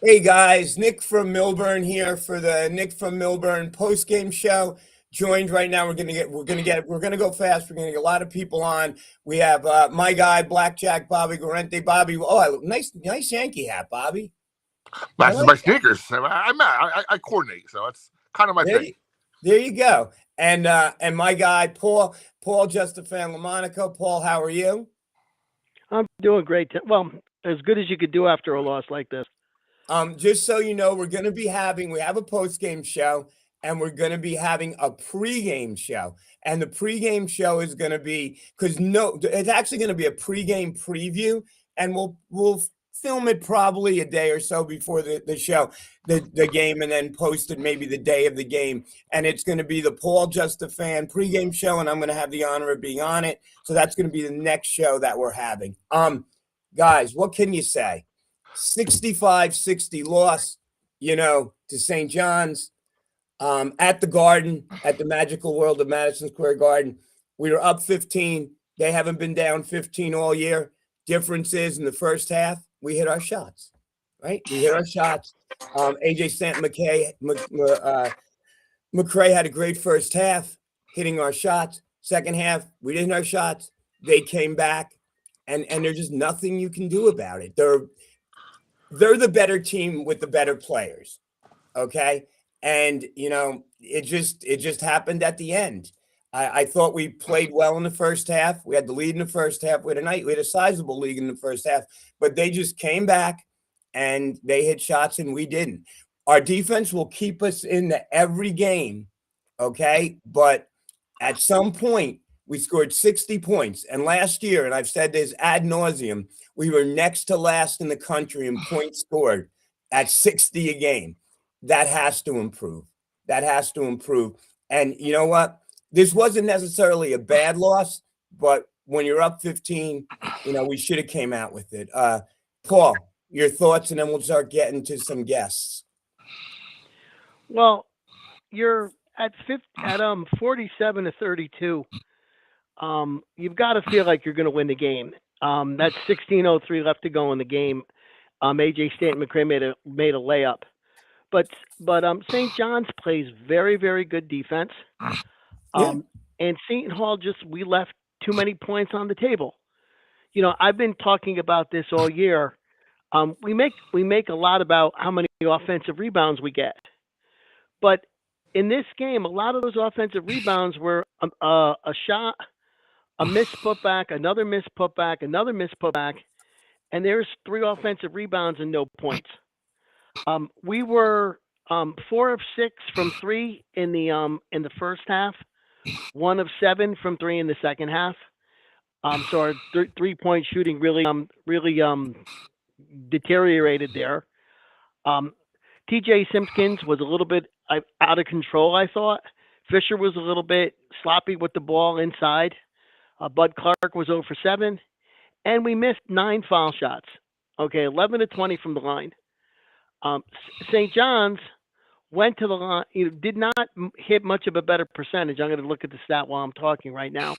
Hey guys, Nick from Millburn here for the Nick from Millburn postgame show. Joined right now. We're gonna go fast. We're gonna get a lot of people on. We have my guy, Blackjack Bobby Guarente. Bobby, nice Yankee hat, Bobby. I Matches like my that. sneakers. I coordinate, so it's kind of my There thing. there you go. And my guy, Paul Justifan Lamonaco. Paul, how are you? I'm doing great. Well, as good as you could do after a loss like this. Just so you know, we have a post-game show and we're gonna be having a pre-game show. And the pre-game show is gonna be it's actually gonna be a pre-game preview, and we'll film it probably a day or so before the show, the game, and then post it maybe the day of the game. And it's gonna be the Paul Justifan pre-game show, and I'm gonna have the honor of being on it. So that's gonna be the next show that we're having. Guys, what can you say? 65-60 loss, to St. John's at the Garden, at the magical world of Madison Square Garden. We were up 15. They haven't been down 15 all year. Difference is in the first half, we hit our shots, right? We hit our shots. AJ Stanton McCray had a great first half, hitting our shots. Second half, we didn't hit our shots. They came back, and there's just nothing you can do about it. They're the better team with the better players. Okay. And it just happened at the end. I thought we played well in the first half. We had the lead in the first half. We had a sizable lead in the first half, but they just came back and they hit shots and we didn't. Our defense will keep us into every game. Okay. But at some point, we scored 60 points. And last year, and I've said this ad nauseum, we were next to last in the country in points scored at 60 a game. That has to improve. That has to improve. And you know what? This wasn't necessarily a bad loss, but when you're up 15, we should have came out with it. Paul, your thoughts, and then we'll start getting to some guests. Well, you're at 47-32. You've got to feel like you're going to win the game. That's 16:03 left to go in the game. AJ Stanton McCray made a layup, but St. John's plays very, very good defense. And Seton Hall we left too many points on the table. I've been talking about this all year. We make a lot about how many offensive rebounds we get, but in this game, a lot of those offensive rebounds were a shot, a missed putback, another missed putback, another missed putback, and there's 3 offensive rebounds and no points. We were 4 of 6 from 3 in the first half, 1 of 7 from 3 in the second half. So our 3-point shooting really deteriorated there. TJ Simpkins was a little bit out of control, I thought. Fisher was a little bit sloppy with the ball inside. Bud Clark was 0 for 7. And we missed 9 foul shots. Okay, 11 to 20 from the line. St. John's went to the line, did not hit much of a better percentage. I'm going to look at the stat while I'm talking right now.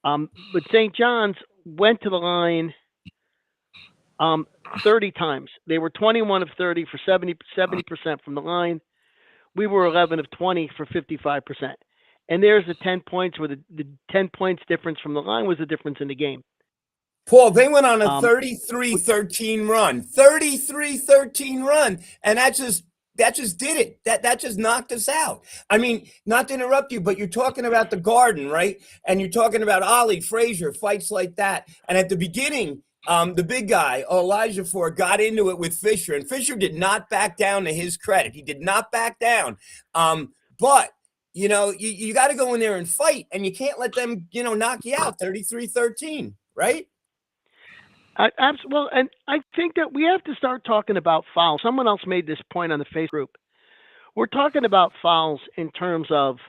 But St. John's went to the line 30 times. They were 21 of 30 for 70% from the line. We were 11 of 20 for 55%. And there's the 10 points where the 10 points difference from the line was the difference in the game. Paul, they went on a 33-13 run. 33-13 run. And that just did it. That just knocked us out. I mean, not to interrupt you, but you're talking about the Garden, right? And you're talking about Ollie, Frazier, fights like that. And at the beginning, the big guy, Elijah Ford, got into it with Fisher, and Fisher did not back down, to his credit. He did not back down. But, you got to go in there and fight, and you can't let them, knock you out 33-13, right? Well, and I think that we have to start talking about fouls. Someone else made this point on the Facebook group. We're talking about fouls in terms of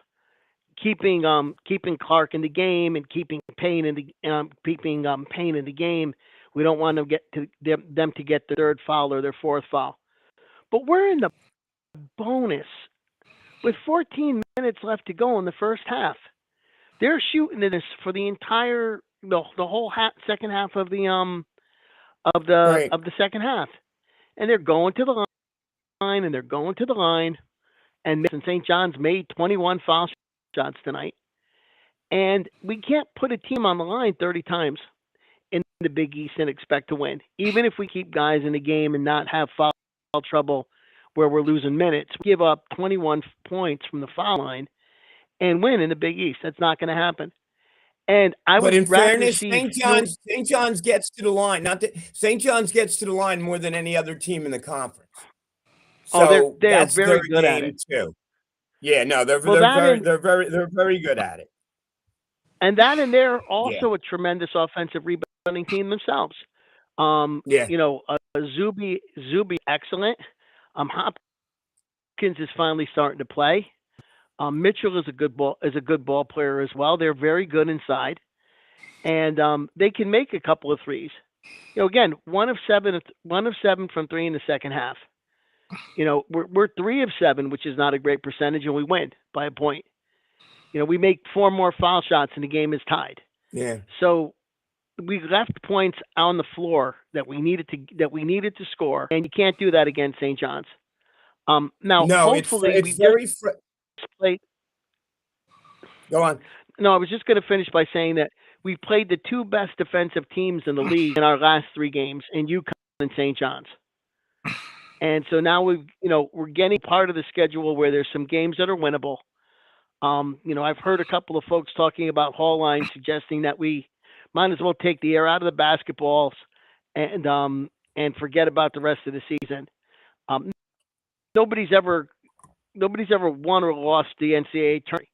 keeping Clark in the game and keeping Payne in the game. We don't want to get to them to get their 3rd foul or their 4th foul. But we're in the bonus with 14 minutes left to go in the first half. They're shooting this for the entire the whole second half of the second half, and they're going to the line and they're going to the line, and St. John's made 21 foul shots tonight. And we can't put a team on the line 30 times in the Big East and expect to win. Even if we keep guys in the game and not have foul trouble where we're losing minutes, we give up 21 points from the foul line and win in the Big East. That's not going to happen. And I But would in rather fairness, see St. John's gets to the line. Not that St. John's gets to the line more than any other team in the conference. So they're that's their very good at game it. too. Yeah, no, they're Well, they're very good at it. and they're Yeah, also a tremendous offensive rebounding team themselves. yeah. Zuby excellent. Hopkins is finally starting to play. Mitchell is a good ball player as well. They're very good inside, and they can make a couple of threes. Again, 1 of 7 from three in the second half. We're 3 of 7, which is not a great percentage, and we win by a point. We make 4 more foul shots, and the game is tied. Yeah. So we left points on the floor that we needed to score, and you can't do that against St. John's. Now, No, hopefully, it's very. played. Go on. No, I was just going to finish by saying that we played the 2 best defensive teams in the league in our last 3 games, in UConn and St. John's. And so now we're getting part of the schedule where there's some games that are winnable. I've heard a couple of folks talking about Hallline suggesting that we might as well take the air out of the basketballs and forget about the rest of the season. Nobody's ever won or lost the NCAA tournament,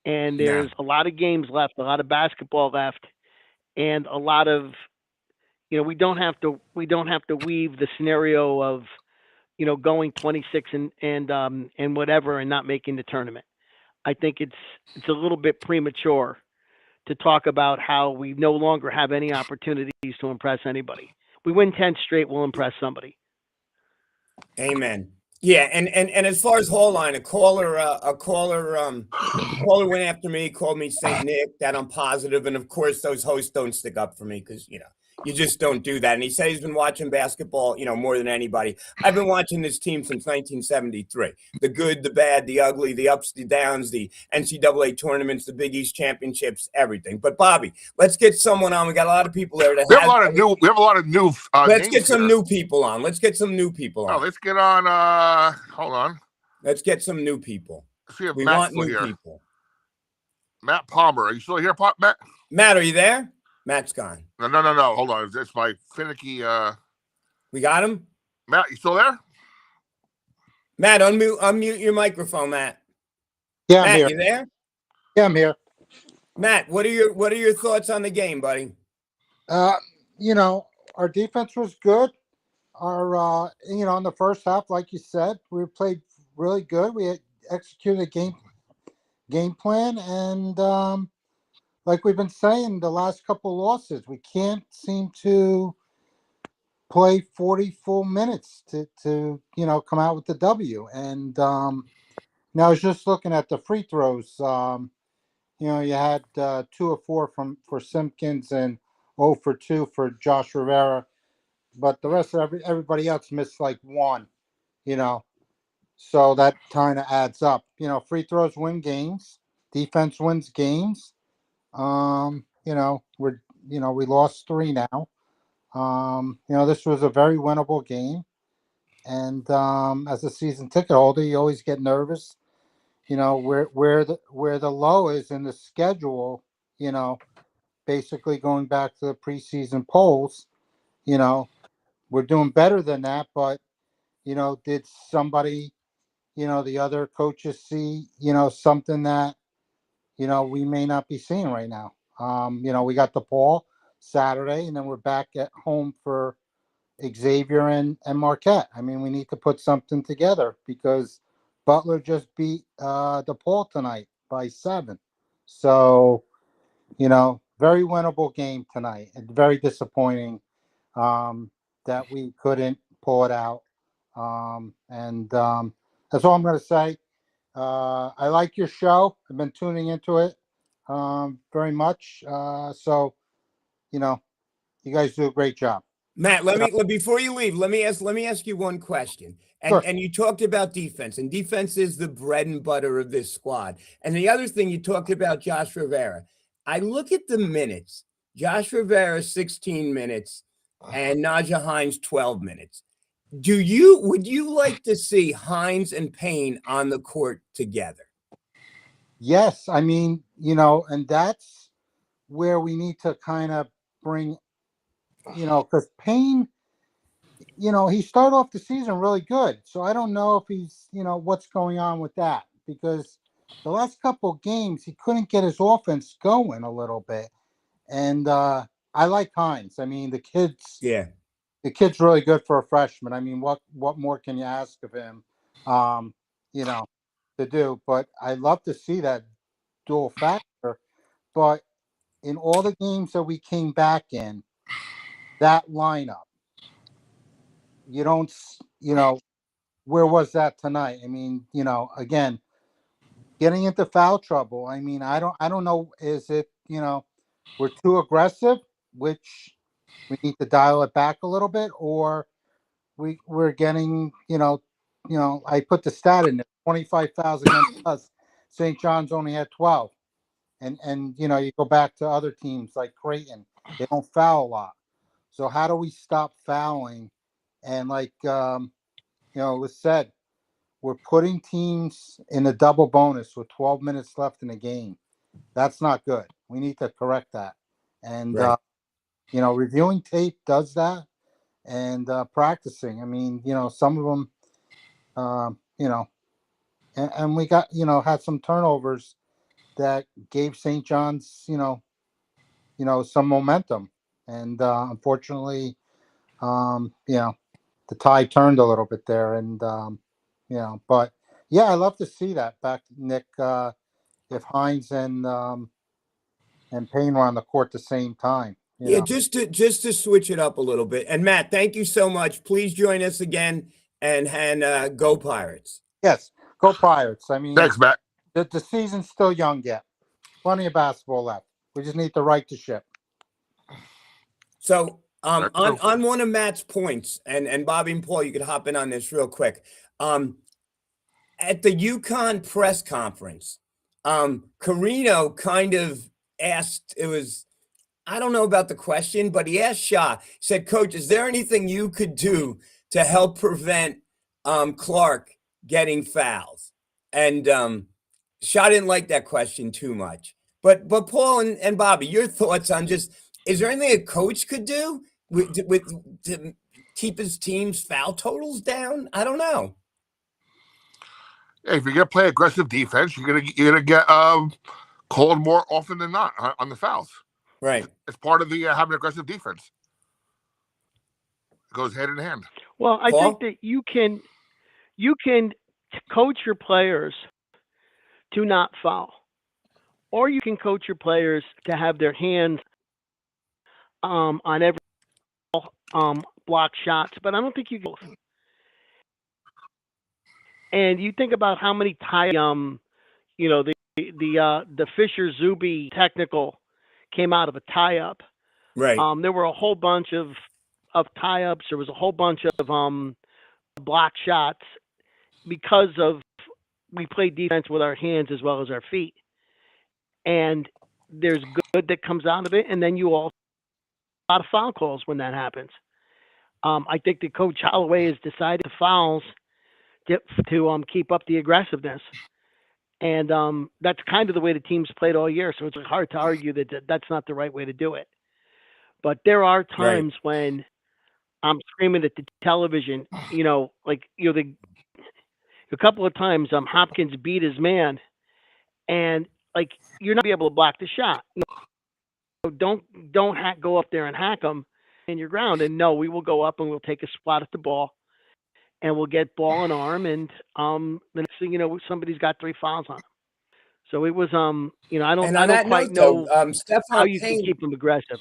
and there's a lot of games left, a lot of basketball left, and a lot of we don't have to weave the scenario of going 26 and whatever and not making the tournament. I think it's a little bit premature to talk about how we no longer have any opportunities to impress anybody. We win 10 straight, we'll impress somebody. Amen. Yeah, and as far as Hallline, a caller went after me, called me Saint Nick. That I'm positive, and of course those hosts don't stick up for me because you just don't do that. And he said he's been watching basketball, more than anybody. I've been watching this team since 1973. The good, the bad, the ugly, the ups, the downs, the NCAA tournaments, the Big East championships, everything. But Bobby, let's get someone on. We got a lot of people there. We have a lot of new. Let's get some new people on. Let's get some new people on. Oh, let's get on. Hold on. Let's get some new people. Let's see if We Matt's want still new here. people. Matt Palmer, are you still here, Matt? Matt, are you there? Matt's gone. No. Hold on. It's my finicky. We got him. Matt, you still there? Matt, unmute your microphone, Matt. Yeah, I'm Matt, here. you there? Yeah, I'm here. Matt, what are your thoughts on the game, buddy? Our defense was good. Our in the first half, like you said, we played really good. We had executed a game plan, and like we've been saying, the last couple of losses, we can't seem to play 40 full minutes to come out with the W. And now I was just looking at the free throws. You had 2 of 4 for Simpkins and 0 for 2 for Josh Rivera, but the rest of everybody else missed like 1. So that kind of adds up. Free throws win games, defense wins games. We lost 3 now. This was a very winnable game. And as a season ticket holder, you always get nervous. Where the low is in the schedule, basically going back to the preseason polls, we're doing better than that. But, did somebody, the other coaches see, something that, we may not be seeing right now. We got DePaul Saturday, and then we're back at home for Xavier and Marquette. I mean, we need to put something together because Butler just beat DePaul tonight by 7. So, very winnable game tonight, and very disappointing that we couldn't pull it out. That's all I'm going to say. I like your show. I've been tuning into it very much. So, you guys do a great job. Matt, before you leave, let me ask you one question. Sure. And you talked about defense, and defense is the bread and butter of this squad. And the other thing you talked about, Josh Rivera. I look at the minutes. Josh Rivera 16 minutes and Najee Hines 12 minutes. Would you like to see Hines and Payne on the court together? Yes, I mean, and that's where we need to kind of bring, because Payne, he started off the season really good. So I don't know if he's, what's going on with that, because the last couple of games he couldn't get his offense going a little bit. And I like Hines. I mean, the kid's really good for a freshman. I mean, what more can you ask of him, to do? But I love to see that dual factor. But in all the games that we came back in, that lineup, you don't, where was that tonight? I mean, again, getting into foul trouble. I mean, I don't know. Is it, we're too aggressive, which we need to dial it back a little bit, or we're getting, I put the stat in there, 25 fouls against us. St. John's only had 12. And you go back to other teams like Creighton, they don't foul a lot. So how do we stop fouling? And like it was said, we're putting teams in a double bonus with 12 minutes left in the game. That's not good. We need to correct that. And Right. Reviewing tape does that, and practicing. I mean, some of them, and we got had some turnovers that gave St. John's, some momentum. And unfortunately, the tide turned a little bit there. And, but yeah, I love to see that back, Nick, if Hines and Payne were on the court at the same time. Yeah, just to switch it up a little bit. And Matt, thank you so much. Please join us again and go Pirates. Yes, go Pirates. I mean, Thanks, Matt. the season's still young yet. Plenty of basketball left. We just need to right the ship. So on one of Matt's points, and Bobby and Paul, you could hop in on this real quick. At the UConn press conference, Carino kind of asked, I don't know about the question, but he asked Shaw, said, Coach, is there anything you could do to help prevent Clark getting fouls? And Shaw didn't like that question too much. But Paul and Bobby, your thoughts on is there anything a coach could do to keep his team's foul totals down? I don't know. Hey, if you're gonna play aggressive defense, you're gonna get called more often than not on the fouls. Right. It's part of the having aggressive defense. It goes hand in hand. Well, I think that you can coach your players to not foul, or you can coach your players to have their hands on every block shots. But I don't think you can. And you think about how many the Fisher Zuby technical came out of a tie-up. Right. There were a whole bunch of tie-ups. There was a whole bunch of block shots because of we played defense with our hands as well as our feet. And there's good that comes out of it, and then you also a lot of foul calls when that happens. I think that Coach Holloway has decided the fouls to keep up the aggressiveness. And that's kind of the way the team's played all year. So it's hard to argue that that's not the right way to do it. But there are times when I'm screaming at the television, a couple of times Hopkins beat his man, and you're not be able to block the shot. Don't go up there and hack him in your ground. And no, we will go up and we'll take a spot at the ball, and we'll get ball and arm, and the next thing you know, somebody's got 3 fouls on them. So it was I don't quite know how you can keep them aggressive.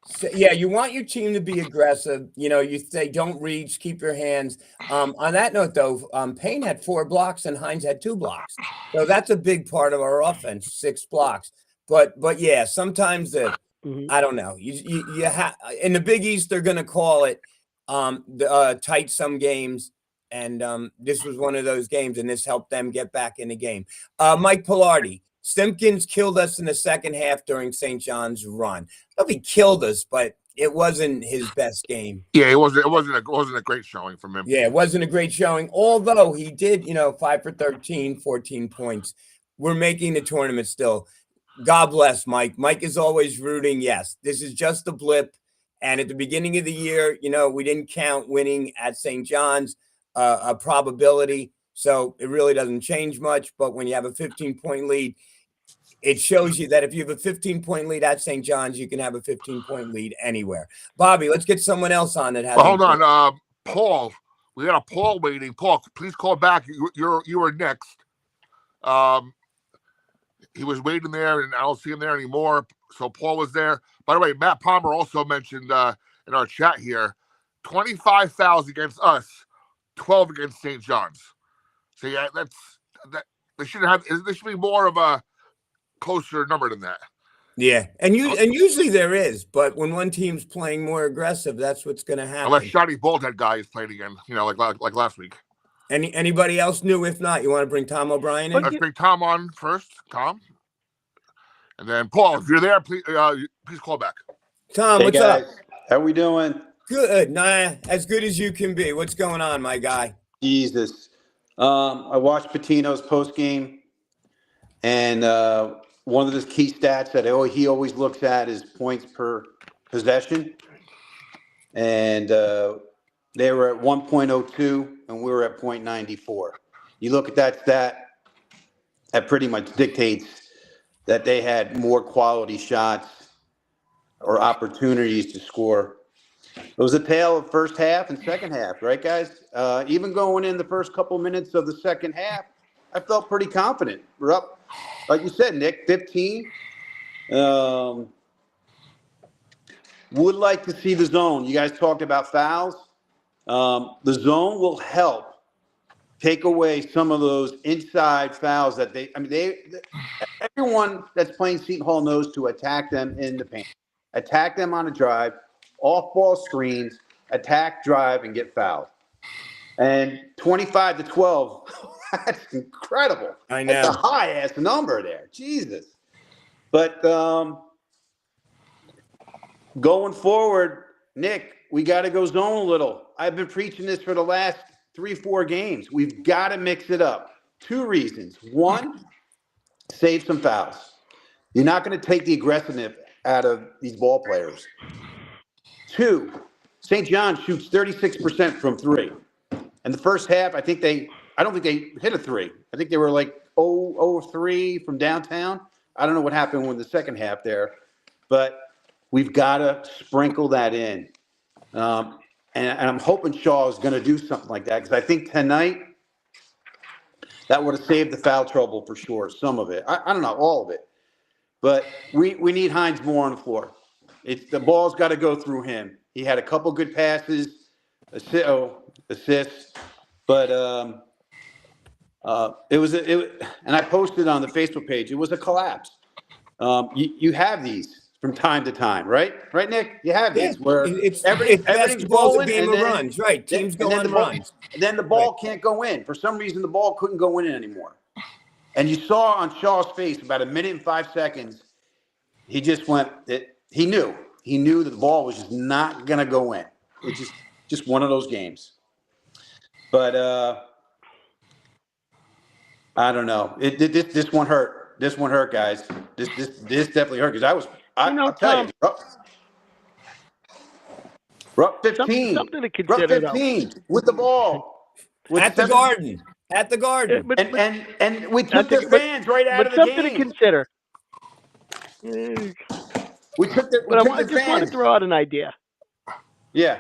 So, yeah, you want your team to be aggressive. You say don't reach, keep your hands. On that note, though, Payne had 4 blocks and Hines had 2 blocks. So that's a big part of our offense, 6 blocks. But yeah, sometimes the I don't know. You have in the Big East, they're going to call it tight some games, and this was one of those games, and this helped them get back in the game. Mike Pilardi, Stimkins killed us in the second half during St. John's run. He killed us, but it wasn't his best game. Yeah, it wasn't a great showing from him. Yeah, it wasn't a great showing, although he did, 5 for 13, 14 points. We're making the tournament still. God bless Mike. Mike is always rooting. Yes, this is just a blip. And at the beginning of the year, we didn't count winning at St. John's a probability. So it really doesn't change much. But when you have a 15-point lead, it shows you that if you have a 15-point lead at St. John's, you can have a 15-point lead anywhere. Bobby, let's get someone else on that has. Well, hold on, Paul. We got a Paul waiting. Paul, please call back. You were next. He was waiting there, and I don't see him there anymore. So Paul was there. By the way, Matt Palmer also mentioned in our chat here, 25 fouls against us, 12 against St. John's. So yeah, that. They should have. There should be more of a closer number than that. Yeah, and usually there is, but when one team's playing more aggressive, that's what's going to happen. Unless Shotty Baldhead guy is playing again, like last week. Anybody else new? If not, you want to bring Tom O'Brien in? Let's bring Tom on first, Tom, and then Paul. If you're there, please call back. Tom, hey what's guys. up? How we doing? Good, as good as you can be. What's going on, my guy? Jesus, I watched Patino's post game, and one of the key stats that he always looks at is points per possession, and they were at 1.02, and we were at 0.94. You look at that stat, that pretty much dictates that they had more quality shots or opportunities to score. It was a tale of first half and second half, right, guys? Even going in the first couple minutes of the second half, I felt pretty confident. We're up, like you said, Nick, 15. Would like to see the zone. You guys talked about fouls. The zone will help take away some of those inside fouls that everyone that's playing Seton Hall knows to attack them in the paint, attack them on a drive, off-ball screens, attack, drive, and get fouled. And 25-12, that's incredible. I know. That's a high-ass number there. Jesus. But going forward, Nick, we got to go zone a little. I've been preaching this for the last 3-4 games. We've got to mix it up. 2 reasons. 1, save some fouls. You're not going to take the aggressiveness out of these ball players. 2, St. John shoots 36% from 3. And the first half, I don't think they hit a 3. I think they were like 0-3 from downtown. I don't know what happened with the second half there, but we've got to sprinkle that in. And I'm hoping Shaw is going to do something like that, because I think tonight that would have saved the foul trouble for sure. Some of it. I don't know, all of it. But we need Hines more on the floor. The ball's got to go through him. He had a couple good passes, assists, but it was and I posted on the Facebook page. It was a collapse. You have these from time to time, right? Right, Nick? You have these where everything's a game of runs, right? Teams go on runs. And then the ball can't go in. For some reason, the ball couldn't go in anymore. And you saw on Shaw's face about 1 minute and 5 seconds, he just went. He knew that the ball was just not going to go in. It's just one of those games. But I don't know. This one hurt. This one hurt, guys. This definitely hurt, because I'll tell you. We're up 15. Something to We're up consider, 15 with the ball. At the Garden. At the Garden. And we took their fans right out of the game. Something to consider. We took their But I fans. just want to throw out an idea. Yeah.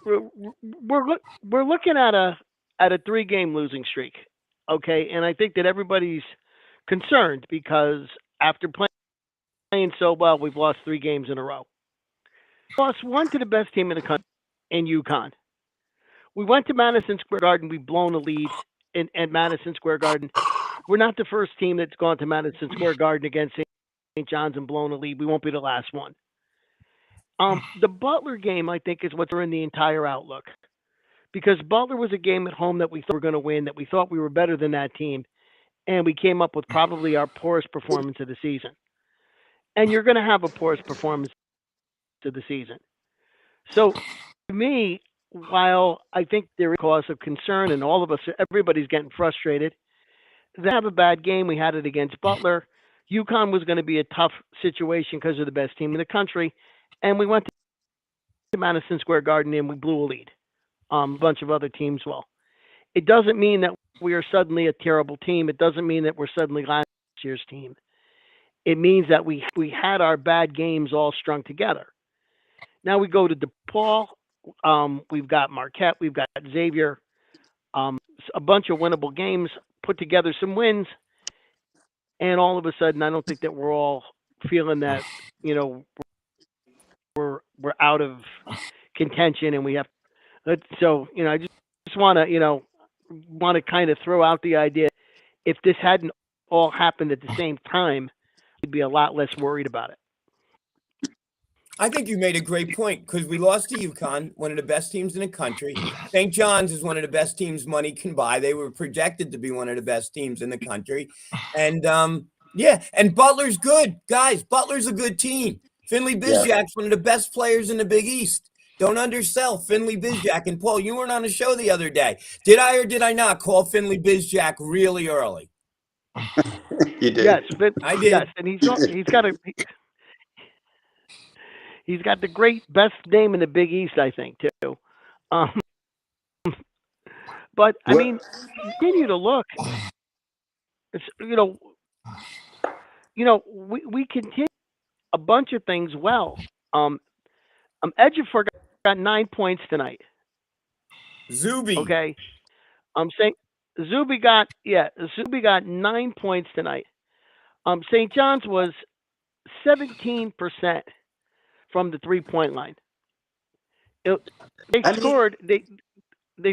We're looking at a 3-game losing streak, okay? And I think that everybody's concerned because after playing so well, we've lost 3 games in a row. We lost 1 to the best team in the country, in UConn. We went to Madison Square Garden. We've blown a lead at Madison Square Garden. We're not the first team that's gone to Madison Square Garden against St. John's and blown a lead. We won't be the last one. The Butler game, I think, is what's in the entire outlook. Because Butler was a game at home that we thought we were going to win, that we thought we were better than that team, and we came up with probably our poorest performance of the season. And you're going to have a poorest performance of the season. So, to me, while I think there is cause of concern, and all of us, everybody's getting frustrated, they have a bad game. We had it against Butler. UConn was going to be a tough situation because of the best team in the country, and we went to Madison Square Garden and we blew a lead. A bunch of other teams will. It doesn't mean that we are suddenly a terrible team. It doesn't mean that we're suddenly last year's team. It means that we had our bad games all strung together. Now we go to DePaul. We've got Marquette. We've got Xavier. A bunch of winnable games, put together some wins, and all of a sudden, I don't think that we're all feeling that we're out of contention, and we have. So I just want to kind of throw out the idea, if this hadn't all happened at the same time, we'd be a lot less worried about it. I think you made a great point, because we lost to UConn, one of the best teams in the country. St. John's is one of the best teams money can buy. They were projected to be one of the best teams in the country. And and Butler's good. Guys, Butler's a good team. Finley Bizjak's one of the best players in the Big East. Don't undersell Finley Bizjak. And Paul, you weren't on the show the other day. Did I or did I not call Finley Bizjak really early? You did. Yes, I did. Yes, and he's got the great best name in the Big East, I think, too. But I mean, continue to look. It's, we continue a bunch of things well. Ejiofor got 9 points tonight. Zuby. Okay. I'm saying Zuby got 9 points tonight. St. John's was 17% from the 3-point line. They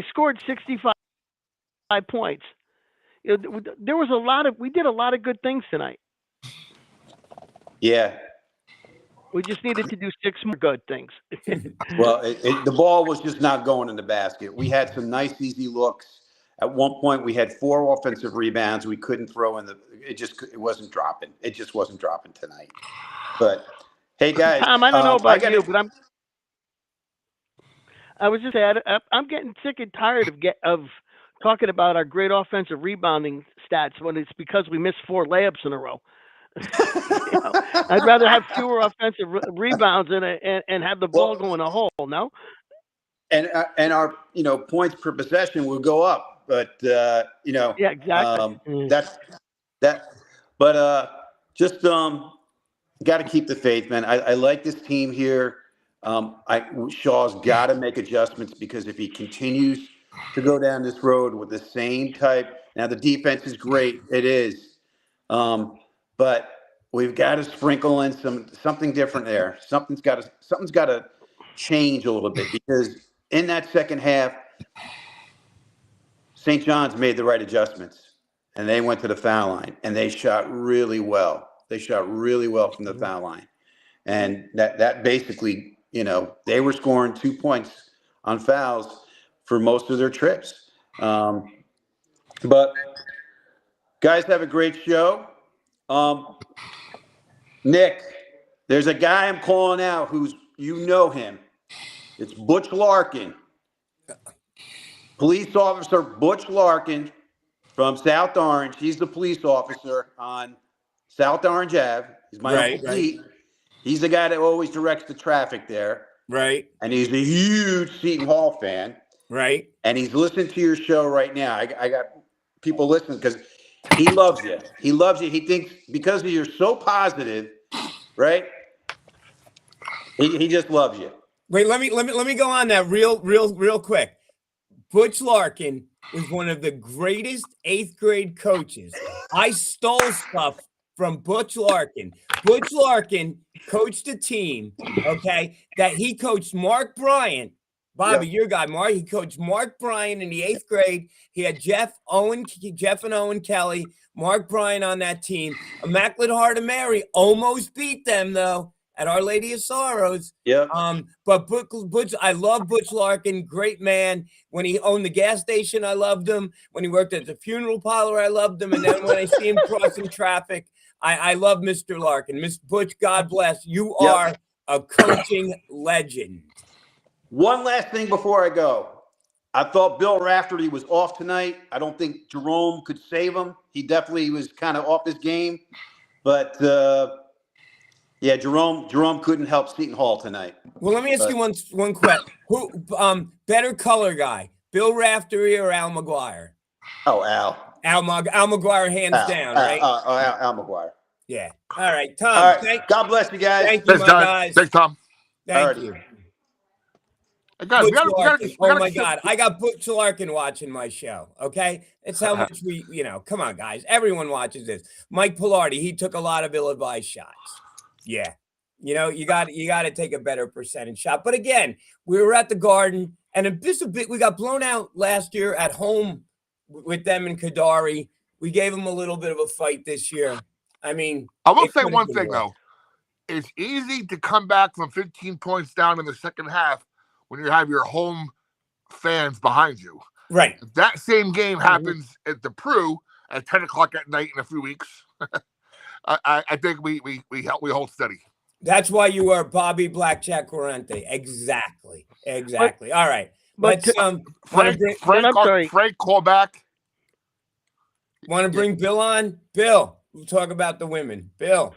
scored 65 points. There was we did a lot of good things tonight. Yeah. We just needed to do 6 more good things. Well, the ball was just not going in the basket. We had some nice, easy looks. At one point, we had 4 offensive rebounds. We couldn't throw in it wasn't dropping. It just wasn't dropping tonight. But hey, guys, Tom, I don't know about you, but I was just saying, I'm getting sick and tired of talking about our great offensive rebounding stats when it's because we missed 4 layups in a row. I'd rather have fewer offensive rebounds and have the ball go in a hole. No. And our points per possession will go up, but yeah, exactly. That's that. But just got to keep the faith, man. I like this team here. Shaw's got to make adjustments, because if he continues to go down this road with the same type, now the defense is great, it is, but we've got to sprinkle in something different there. Something's got to change a little bit, because in that second half, St. John's made the right adjustments, and they went to the foul line, and they shot really well. They shot really well from the foul line, and that basically, they were scoring 2 points on fouls for most of their trips. But guys, have a great show. Nick, there's a guy I'm calling out who's, him. It's Butch Larkin. Police officer Butch Larkin from South Orange. He's the police officer on South Orange Ave. He's my Uncle Pete. He's the guy that always directs the traffic there. Right. And he's a huge Seton Hall fan. Right. And he's listening to your show right now. I got people listening because he loves you. He loves you. He thinks because you're so positive, right? He just loves you. Wait, let me go on that real quick. Butch Larkin was one of the greatest 8th grade coaches. I stole stuff from Butch Larkin. Butch Larkin coached a team, okay, that he coached Mark Bryant Bobby, your guy, Mark. He coached Mark Bryan in the 8th grade. He had Jeff and Owen Kelly, Mark Bryan on that team. Immaculate Heart of Mary almost beat them though at Our Lady of Sorrows. Yep. But Butch, I love Butch Larkin, great man. When he owned the gas station, I loved him. When he worked at the funeral parlor, I loved him. And then when I see him crossing traffic, I love Mr. Larkin. Miss Butch, God bless. You are a coaching legend. One last thing before I go. I thought Bill Raftery was off tonight. I don't think Jerome could save him. He definitely was kind of off his game. But, Jerome couldn't help Seton Hall tonight. Well, let me ask you one question. Who better color guy, Bill Raftery or Al McGuire? Oh, Al. Al McGuire, hands down, right? Al McGuire. Yeah. All right, Tom. All right. God bless you guys. Thank you, my guys. Thanks, Tom. Thank you. Hey, guys, Oh my God, I got Butch Larkin watching my show. Okay, it's how much we, come on, guys. Everyone watches this. Mike Pilardi, he took a lot of ill-advised shots. Yeah, you got to take a better percentage shot. But again, we were at the Garden, and we got blown out last year at home with them in Kadari. We gave them a little bit of a fight this year. I mean, I will say one thing though. It's easy to come back from 15 points down in the second half when you have your home fans behind you. Right. If that same game happens at the Prue at 10 o'clock at night in a few weeks, I think we hold steady. That's why you are Bobby Blackjack Quarante. Exactly. All right. Let's Frank, call back. Want to bring Bill on? Bill, we'll talk about the women. Bill.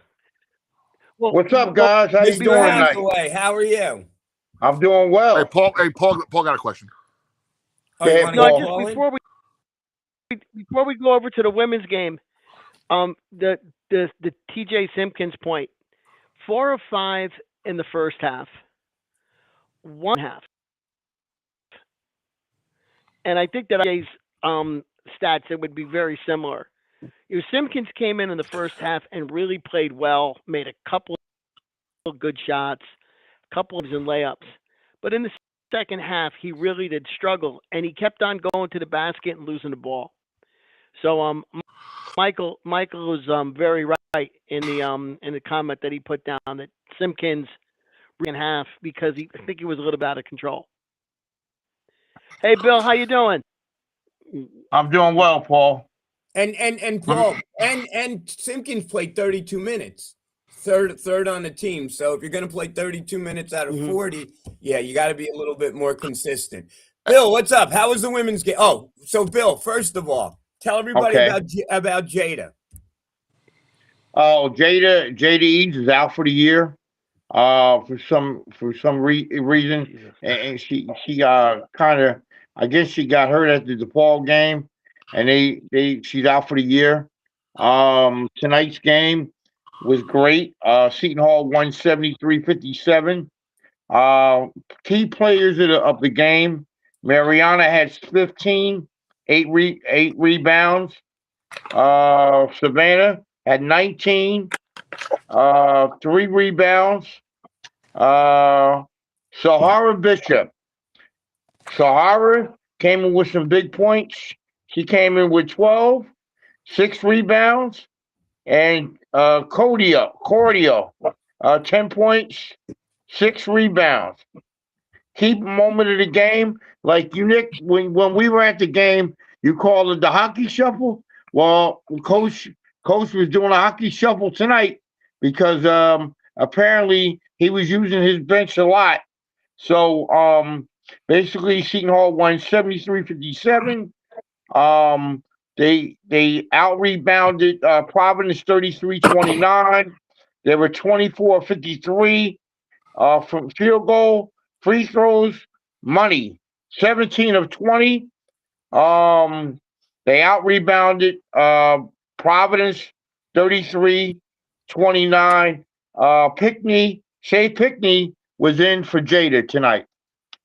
Well, what's up, guys? How you doing tonight? How are you? I'm doing well. Hey, Paul got a question. Before we go over to the women's game, the TJ Simpkins point, 4 of 5 in the first half, 1 half, and I think that TJ's stats, it would be very similar. Simpkins came in the first half and really played well, made a couple of good shots, a couple of layups. But in the second half, he really did struggle, and he kept on going to the basket and losing the ball. So Michael was very right in the comment that he put down that Simpkins in half because I think he was a little bit out of control. Hey, Bill, how you doing? I'm doing well, Paul. And Paul and Simpkins played 32 minutes, third on the team. So if you're going to play 32 minutes out of 40, you got to be a little bit more consistent. Bill, what's up? How was the women's game? Oh, so Bill, first of all, tell everybody about Jada. Oh, Jada Eads is out for the year, for some reason, and she kind of, I guess she got hurt at the DePaul game, and she's out for the year. Tonight's game was great. Seton Hall won 73-57. Key players of the game: Mariana had 15, 8 rebounds. Savannah had 19, 3 rebounds. Sahara Bishop. Sahara came in with some big points. She came in with 12, 6 rebounds, and Cordio, 10 points, 6 rebounds. Key moment of the game, like you, Nick, when we were at the game, you called it the hockey shuffle. Well, Coach was doing a hockey shuffle tonight because apparently he was using his bench a lot. So basically, Seton Hall won 73-57. They out-rebounded Providence 33-29. They were 24-53 from field goal, free throws, money, 17 of 20. They out-rebounded Providence 33-29. Shea Pickney was in for Jada tonight.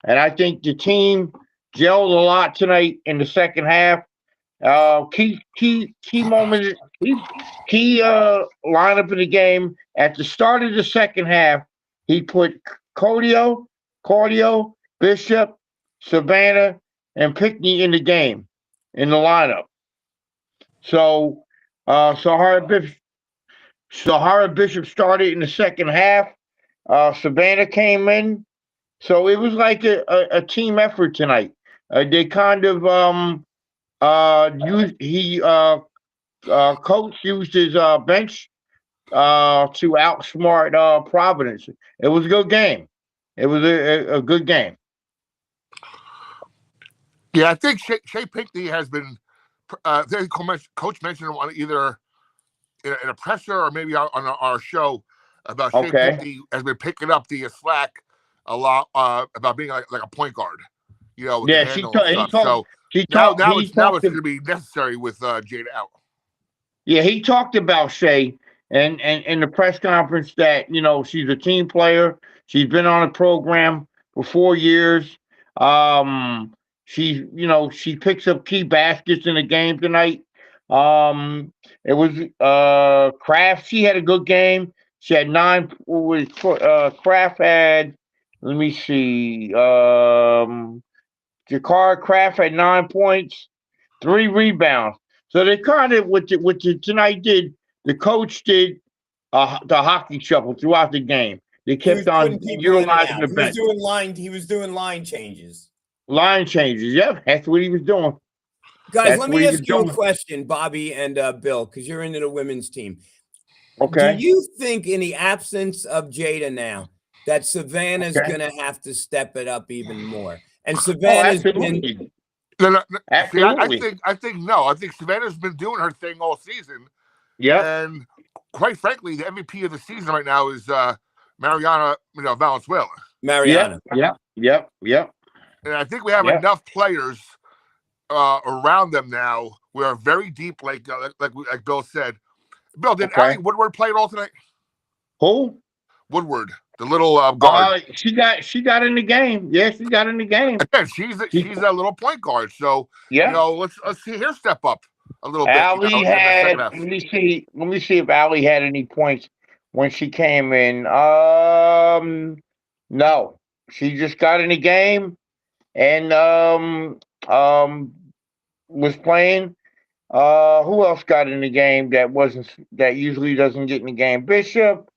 And I think the team gelled a lot tonight in the second half. Key moment, key lineup in the game. At the start of the second half, he put Cordio, Bishop, Savannah, and Pickney in the game, in the lineup. So, Sahara Bishop started in the second half. Savannah came in. So it was like a team effort tonight. They kind of coach used his bench to outsmart Providence. It was a good game. It was a good game. Yeah, I think Shea Pinkney has been. Coach mentioned on either in a presser or maybe on our show about Shea Okay. Pinkney has been picking up the slack a lot about being like a point guard, with the Yeah, handle and stuff. So he now talked it's going to be necessary with Jada out. Yeah, he talked about Shay and in the press conference that she's a team player. She's been on a program for 4 years. She picks up key baskets in the game tonight. It was Kraft. She had a good game. She had 9. Kraft had? Let me see. Jakar Kraft had 9 points, 3 rebounds. So they kind of what tonight did. The coach did the hockey shuffle throughout the game. They He was kept on putting people in and utilizing out. the He was bench. doing line changes. Line changes. Yep, that's what he was doing. Guys, That's let what me he was ask you a doing. question, Bobby and Bill, because you're into the women's team. Okay. Do you think, in the absence of Jada now, that Savannah's going to have to step it up even more? And Savannah's been. Absolutely. No. Absolutely. See, I think no. I think Savannah's been doing her thing all season. Yep. And quite frankly, the MVP of the season right now is Mariana, Valenzuela. Mariana. Yep. And I think we have enough players around them now. We are very deep, like Bill said. Bill, did Allie Woodward play at all tonight? Who? Woodward, the little guard. She got in the game. Yeah, she got in the game. Again, she's a little point guard. So let's see her step up a little bit. Allie in the second had. half. Let me see if Allie had any points when she came in. No, she just got in the game and was playing. Who else got in the game that usually doesn't get in the game? Bishop,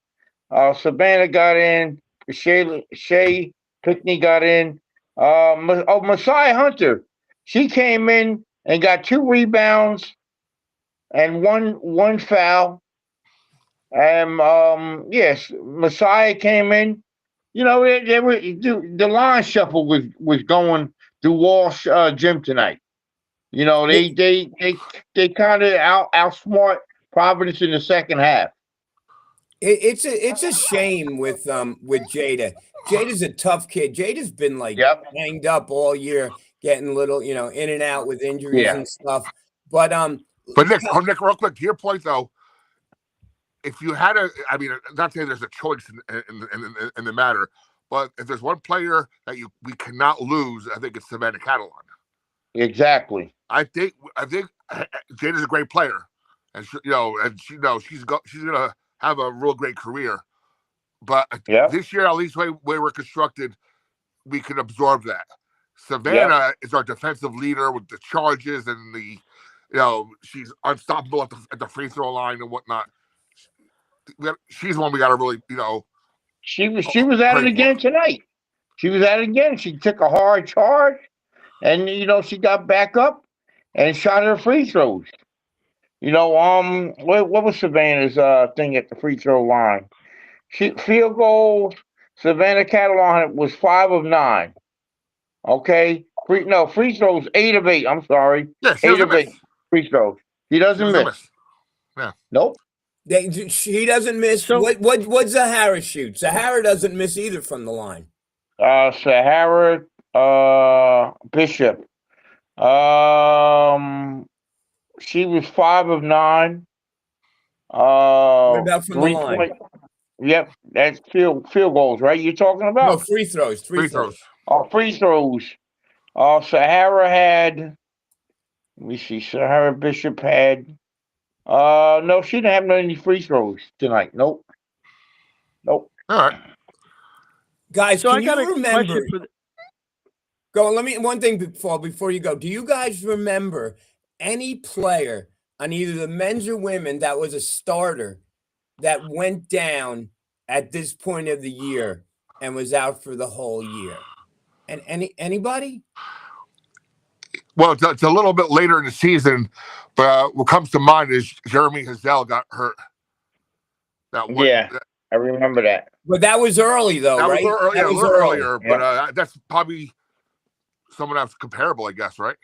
Savannah got in. Shay Pickney got in. Messiah Hunter, she came in and got 2 rebounds and one foul. And yes, Messiah came in. The line shuffle was going through Walsh gym tonight. They kind of outsmart Providence in the second half. It's a shame with Jada. Jada's a tough kid. Jada's been banged up all year, getting little in and out with injuries and stuff. But Nick, real quick, to your point though, if you had not saying there's a choice in the matter, but if there's one player that we cannot lose, I think it's Savannah Catalan. Exactly. I think Jada's a great player, and she's gonna have a real great career. But this year, at least way we're constructed, we can absorb that. Savannah is our defensive leader with the charges and she's unstoppable at the free throw line and whatnot. She's one we got to really, She was at it again tonight. She was at it again. She took a hard charge, and she got back up and shot her free throws. What was Savannah's thing at the free throw line? Field goals. Savannah Catalan was 5 of 9. Okay, free throws 8 of 8. I'm sorry, 8 of 8 free throws. He doesn't miss. Yeah. Nope. She doesn't miss. So, what Sahara shoot? Sahara doesn't miss either from the line. Sahara Bishop. She was 5 of 9. What about from the line? Yep, that's field goals, right? You're talking about? No, free throws. Free throws. Free throws. Sahara had. Let me see. Sahara Bishop had. No, she didn't have any free throws tonight. Nope. All right, guys. So can I got you a remember? question Go. Let me one thing before you go. Do you guys remember any player on either the men's or women that was a starter that went down at this point of the year and was out for the whole year? And anybody? Well, it's a little bit later in the season, but what comes to mind is Jeremy Hazel got hurt. Yeah, I remember that. But that was early, though, That right? was early, That a was little early. earlier, but that's probably someone that's comparable, I guess, right?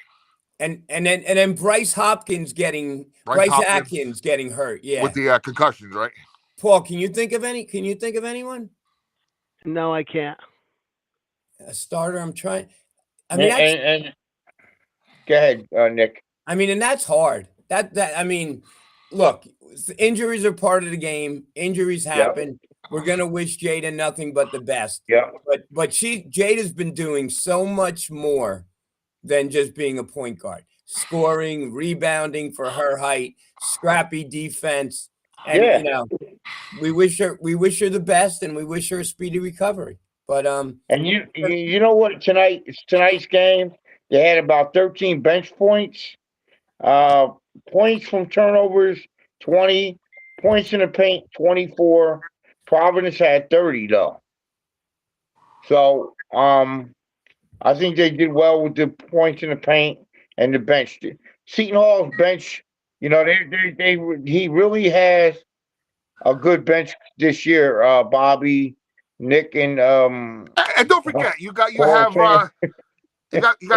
And then Bryce Hopkins Bryce Atkins getting hurt. Yeah, with the concussions, right? Paul, can you think of anyone? No, I can't. A starter. I'm trying. I mean, And go ahead, Nick. I mean, and that's hard. I mean, look, injuries are part of the game. Injuries happen. We're gonna wish Jada nothing but the best. Yeah. But Jada's been doing so much more than just being a point guard. Scoring, rebounding for her height, scrappy defense. And you know, we wish her the best and we wish her a speedy recovery. But and you know what, tonight's game, they had about 13 bench points. Points from turnovers, 20. Points in the paint, 24. Providence had 30 though. So I think they did well with the points in the paint and the bench. Seton Hall's bench, you know, he really has a good bench this year. Bobby, Nick, and don't forget, you got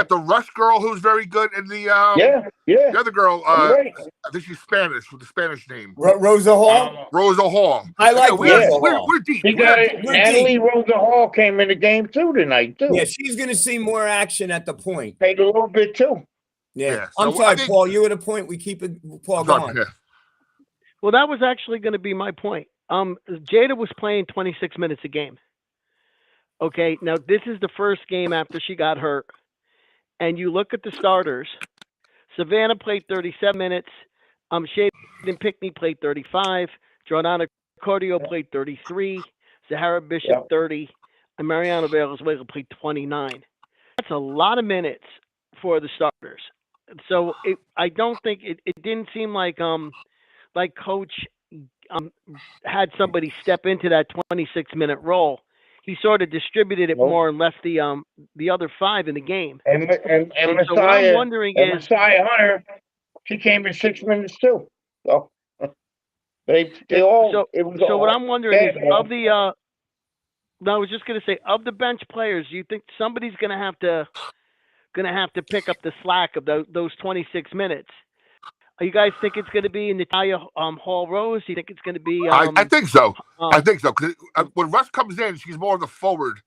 the Rush girl who's very good, and the the other girl, right. I think she's Spanish with the Spanish name, Rosa Hall. Rosa Hall. I like Rosa Hall. We're deep. Natalie Rosa Hall came in the game tonight too. Yeah, she's going to see more action at the point. Played a little bit too. Yeah. I'm sorry, Paul. You at a point. We keep it. Paul, go on. Yeah. Well, that was actually going to be my point. Jada was playing 26 minutes a game. Okay, now this is the first game after she got hurt. And you look at the starters. Savannah played 37 minutes. Shaden Pickney played 35. Jordana Cordio played 33. Zahara Bishop 30. And Mariana Valenzuela played 29. That's a lot of minutes for the starters. So I don't think it didn't seem like Coach had somebody step into that 26-minute role. He sort of distributed it more and left the other 5 in the game. And Messiah, so what I'm wondering is Messiah Hunter, she came in 6 minutes too. So they all. So what I'm wondering is of the. No, I was just going to say of the bench players, do you think somebody's going to have to pick up the slack of those 26 minutes? You guys think it's going to be Natalia Hall Rose? Do you think it's going to be? I think so. I think so. Because when Russ comes in, she's more of the forward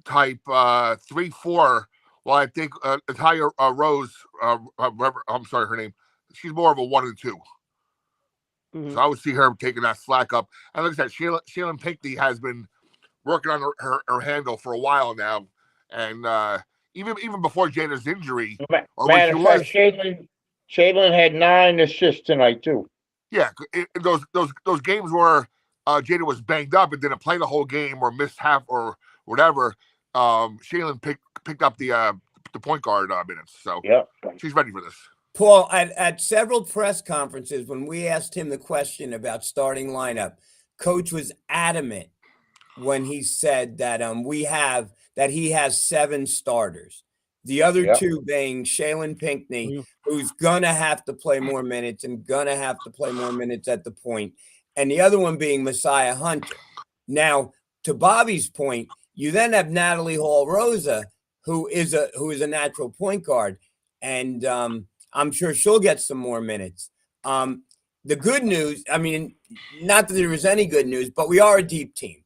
type 3-4. Well, I think Natalia Rose, I'm sorry, her name. She's more of a 1 and 2. Mm-hmm. So I would see her taking that slack up. And like I said, Shaylin Pinckney has been working on her handle for a while now, and even before Jada's injury, matter of fact, Shaylin had 9 assists tonight too. Yeah, those games where Jada was banged up and didn't play the whole game or missed half or whatever, Shaylin picked up the point guard minutes. So she's ready for this. Paul, at several press conferences, when we asked him the question about starting lineup, Coach was adamant when he said that he has 7 starters. The other 2 being Shaylin Pinckney, who's gonna have to play more minutes and gonna have to play more minutes at the point, and the other one being Messiah Hunter. Now, to Bobby's point, you then have Natalie Hall Rosa, who is a natural point guard, and I'm sure she'll get some more minutes. The good news, I mean, not that there was any good news, but we are a deep team.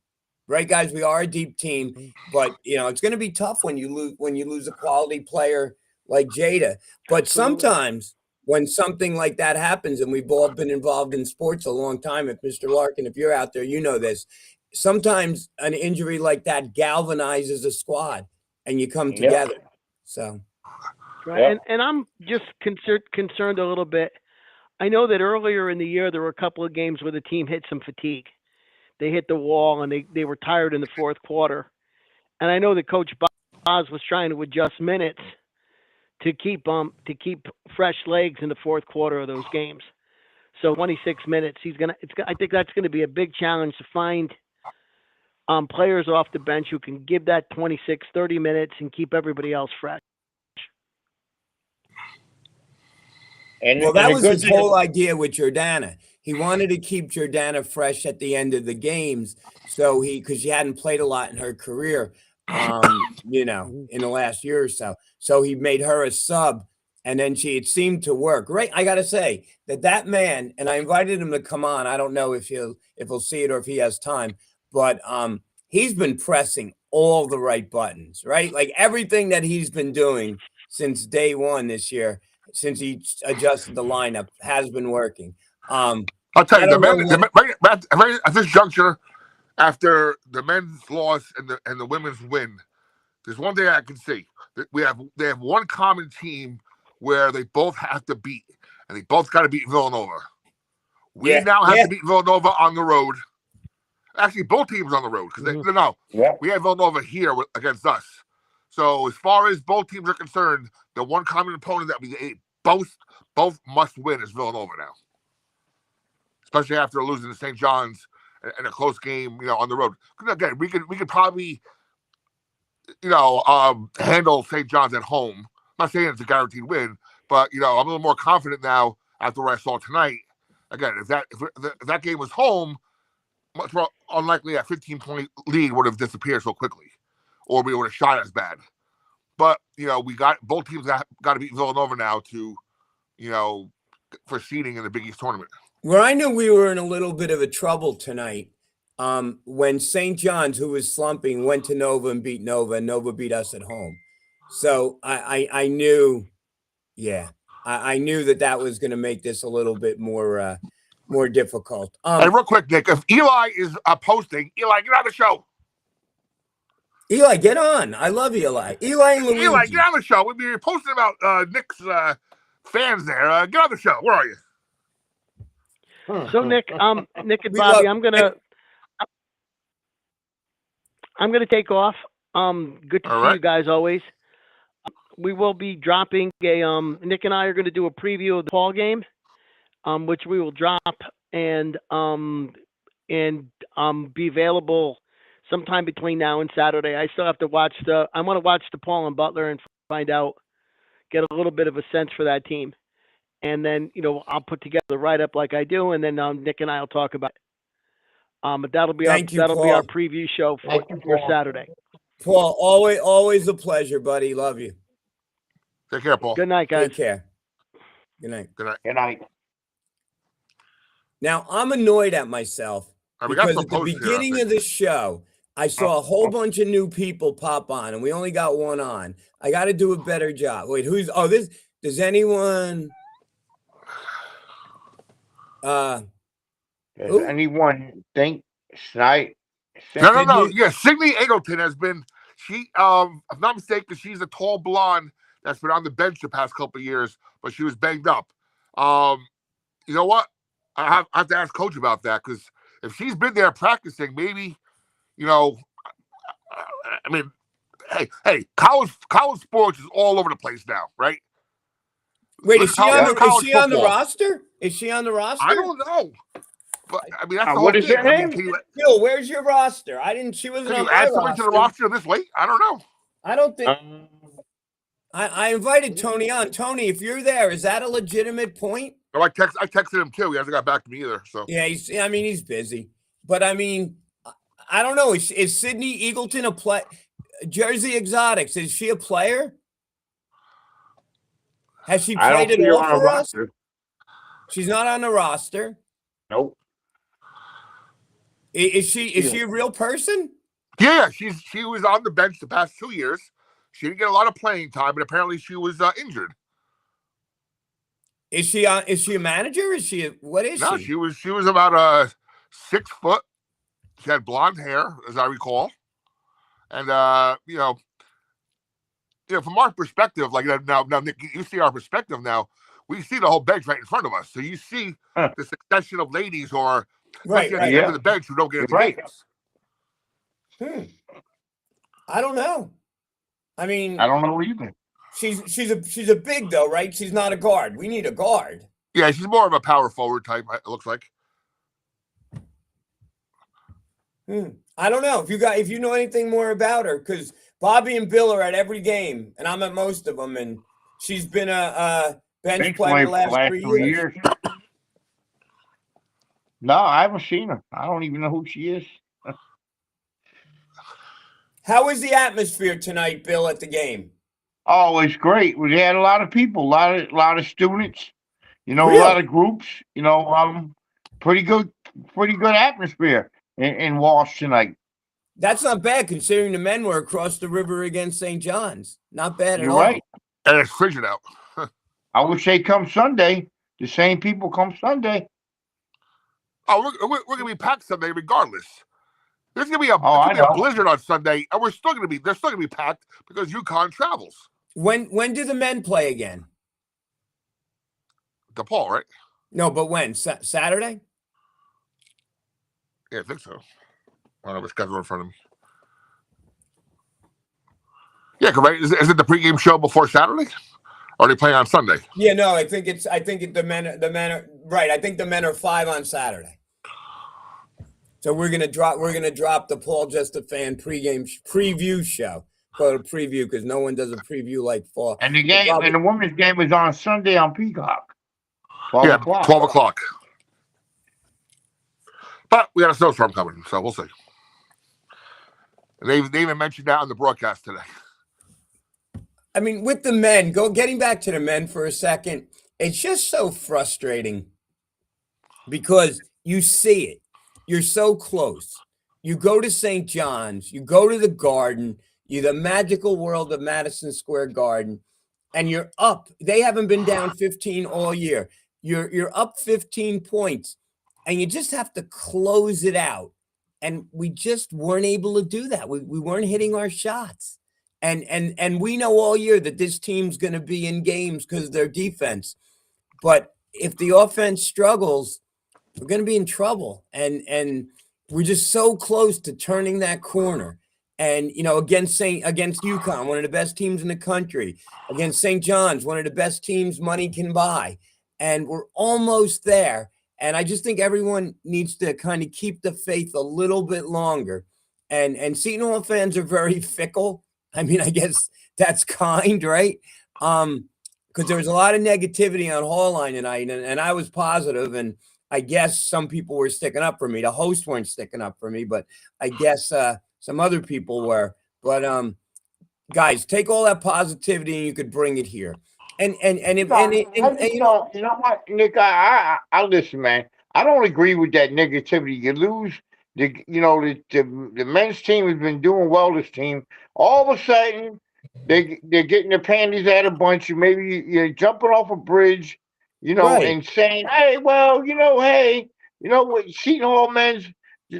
Right, guys, we are a deep team, but it's going to be tough when you lose a quality player like Jada. But sometimes when something like that happens, and we've all been involved in sports a long time, if Mr. Larkin, if you're out there, you know this. Sometimes an injury like that galvanizes a squad, and you come together. So, right, and I'm just concerned a little bit. I know that earlier in the year there were a couple of games where the team hit some fatigue. They hit the wall and they were tired in the fourth quarter. And I know that Coach Oz was trying to adjust minutes to keep fresh legs in the fourth quarter of those games. So 26 minutes. I think that's gonna be a big challenge to find players off the bench who can give that 26, 30 minutes and keep everybody else fresh. Well, that was his whole idea with Jordana. He wanted to keep Jordana fresh at the end of the games, so because she hadn't played a lot in her career, in the last year or so. So he made her a sub, and then it seemed to work. Right? I got to say that man, and I invited him to come on. I don't know if he'll see it or if he has time, but he's been pressing all the right buttons, right? Like everything that he's been doing since day one this year. Since he adjusted the lineup, has been working. I'll tell you, right at this juncture, after the men's loss and the women's win, there's one thing I can see. They have one common team where they both have to beat, and they both got to beat Villanova. We now have to beat Villanova on the road. Actually, both teams on the road because we have Villanova here against us. So as far as both teams are concerned, the one common opponent that we both must win is Villanova now, especially after losing to St. John's in a close game, on the road. Again, we could probably, handle St. John's at home. I'm not saying it's a guaranteed win, but I'm a little more confident now after what I saw tonight. Again, if that game was home, much more unlikely that 15-point lead would have disappeared so quickly, or we would have shot as bad. But we got both teams that got to beat Villanova now to, for seeding in the Big East tournament. Where I knew we were in a little bit of a trouble tonight, when St. John's, who was slumping, went to Nova and beat Nova, and Nova beat us at home. So I knew, I knew that was going to make this a little bit more difficult. Hey, real quick, Nick, if Eli is posting, Eli, get on the show. Eli, get on. I love Eli. Eli and Luigi. Eli, get on the show. We're posting about Nick's fans there. Get on the show. Where are you? So Nick and Bobby, I'm gonna take off. Good to see you guys always. We will be dropping Nick and I are going to do a preview of the Paul game, which we will drop and be available sometime between now and Saturday. I still have to watch I want to watch the Paul and Butler and find out, get a little bit of a sense for that team. And then, I'll put together the write-up like I do, and then Nick and I will talk about it. But that'll be our preview show for Saturday. Paul, always a pleasure, buddy. Love you. Take care, Paul. Good night, guys. Take care. Good night. Good night. Good night. Now, I'm annoyed at myself because at the beginning of this show, I saw a whole bunch of new people pop on, and we only got one on. I got to do a better job. Wait, does anyone... Does anyone think Snipe? No. Yeah, Signe Eagleton has been. She, if I'm not mistaken, she's a tall blonde that's been on the bench the past couple of years, but she was banged up. You know what? I have to ask Coach about that because if she's been there practicing, maybe, I mean, hey, college sports is all over the place now, right? Wait, is she on the roster? Is she on the roster? I don't know. But I mean, that's the whole what is thing. her name? Phil, where's your roster? She wasn't on my roster. Can you add somebody to the roster this late? I don't know. I don't think. I invited Tony on. Tony, if you're there, is that a legitimate point? No, I texted him too. He hasn't got back to me either. So yeah, he's busy. But I mean, I don't know. Is Signe Eagleton a play? Jersey Exotics, is she a player? Has she played at all for us? She's not on the roster. Nope. Is she a real person? Yeah, she was on the bench the past 2 years. She didn't get a lot of playing time, but apparently she was injured. Is she a manager? What is she? No, she was about 6 foot. She had blonde hair, as I recall, and from our perspective, like now, Nick, you see our perspective now. We see the whole bench right in front of us, so you see the succession of ladies who are at the end of the bench who don't get into games. I don't know. I mean, I don't know what you think. she's a big though, right? She's not a guard. We need a guard. Yeah, she's more of a power forward type. It looks like. I don't know if you know anything more about her, because Bobby and Bill are at every game, and I'm at most of them, and she's been a bench player the last 3 years. No, I haven't seen her. I don't even know who she is. How was the atmosphere tonight, Bill, at the game? Oh, it's great. We had a lot of people, a lot of students. A Really? lot of groups. Pretty good atmosphere in Walsh tonight. That's not bad considering the men were across the river against St. John's. Not bad You're at all. right. And it's frigid out. I wish they come Sunday. The same people come Sunday. Oh, we're going to be packed Sunday regardless. There's going to be a blizzard on Sunday, and they're still going to be packed because UConn travels. When do the men play again? DePaul, right? No, but when? Saturday? Yeah, I think so. I don't have a schedule in front of me. Yeah, right. Is it the pregame show before Saturday? Or are they playing on Sunday? Yeah, no, I think the men are right. I think the men are 5 on Saturday. So we're gonna drop the Paul Just a Fan pregame preview show. Call it a preview because no one does a preview like fall. And the women's game is on Sunday on Peacock. 12 o'clock. 12 o'clock. But we got a snowstorm coming, so we'll see. They even mentioned that on the broadcast today. I mean, with the men, getting back to the men for a second, it's just so frustrating because you see it. You're so close. You go to St. John's, you go to the Garden, the magical world of Madison Square Garden, and you're up. They haven't been down 15 all year. You're up 15 points, and you just have to close it out. And we just weren't able to do that. We weren't hitting our shots. And we know all year that this team's going to be in games because of their defense. But if the offense struggles, we're going to be in trouble. And we're just so close to turning that corner. And, against UConn, one of the best teams in the country, against St. John's, one of the best teams money can buy. And we're almost there. And I just think everyone needs to kind of keep the faith a little bit longer. And Seton Hall fans are very fickle. I mean, I guess that's kind, right? Because there was a lot of negativity on Hall Line tonight, and I was positive, and I guess some people were sticking up for me. The hosts weren't sticking up for me, but I guess some other people were. But guys, take all that positivity and you could bring it here. You know what, Nick? I listen, man. I don't agree with that negativity. You lose the men's team has been doing well. This team, all of a sudden, they're getting their panties out a bunch. Maybe you're jumping off a bridge, right. And saying, "Hey, well, what? Seton Hall men's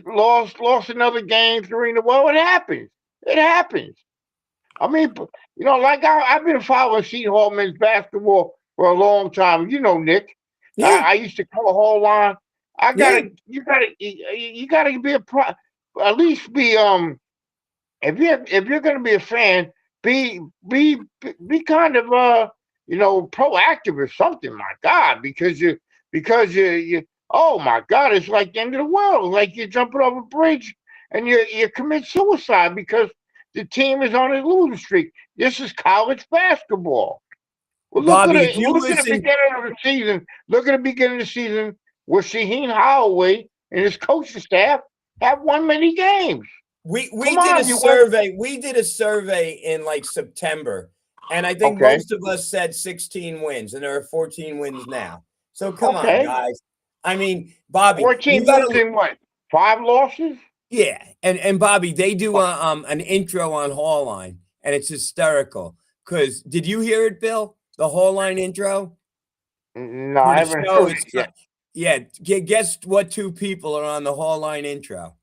lost another game, 3-0. Well, it happens. It happens. I mean, like I've been following Seton Hall men's basketball for a long time. Nick. Yeah. I used to call Hall Line. You gotta be at least be if you're gonna be a fan, be kind of proactive or something. My God, because you oh my God, it's like the end of the world. Like you're jumping off a bridge and you commit suicide because the team is on a losing streak. This is college basketball. Well, Bobby, look at the beginning of the season. Look at the beginning of the season where Shaheen Holloway and his coaching staff have won many games. We did a survey. We did a survey in like September, and I think most of us said 16 wins, and there are 14 wins now. So come on, guys. I mean, Bobby, 14 wins in what? 5 losses? Yeah, and Bobby, they do an intro on Hall Line, and it's hysterical. Because did you hear it, Bill? The Hall Line intro? No, I haven't heard it yet. Yeah, guess what 2 people are on the Hall Line intro?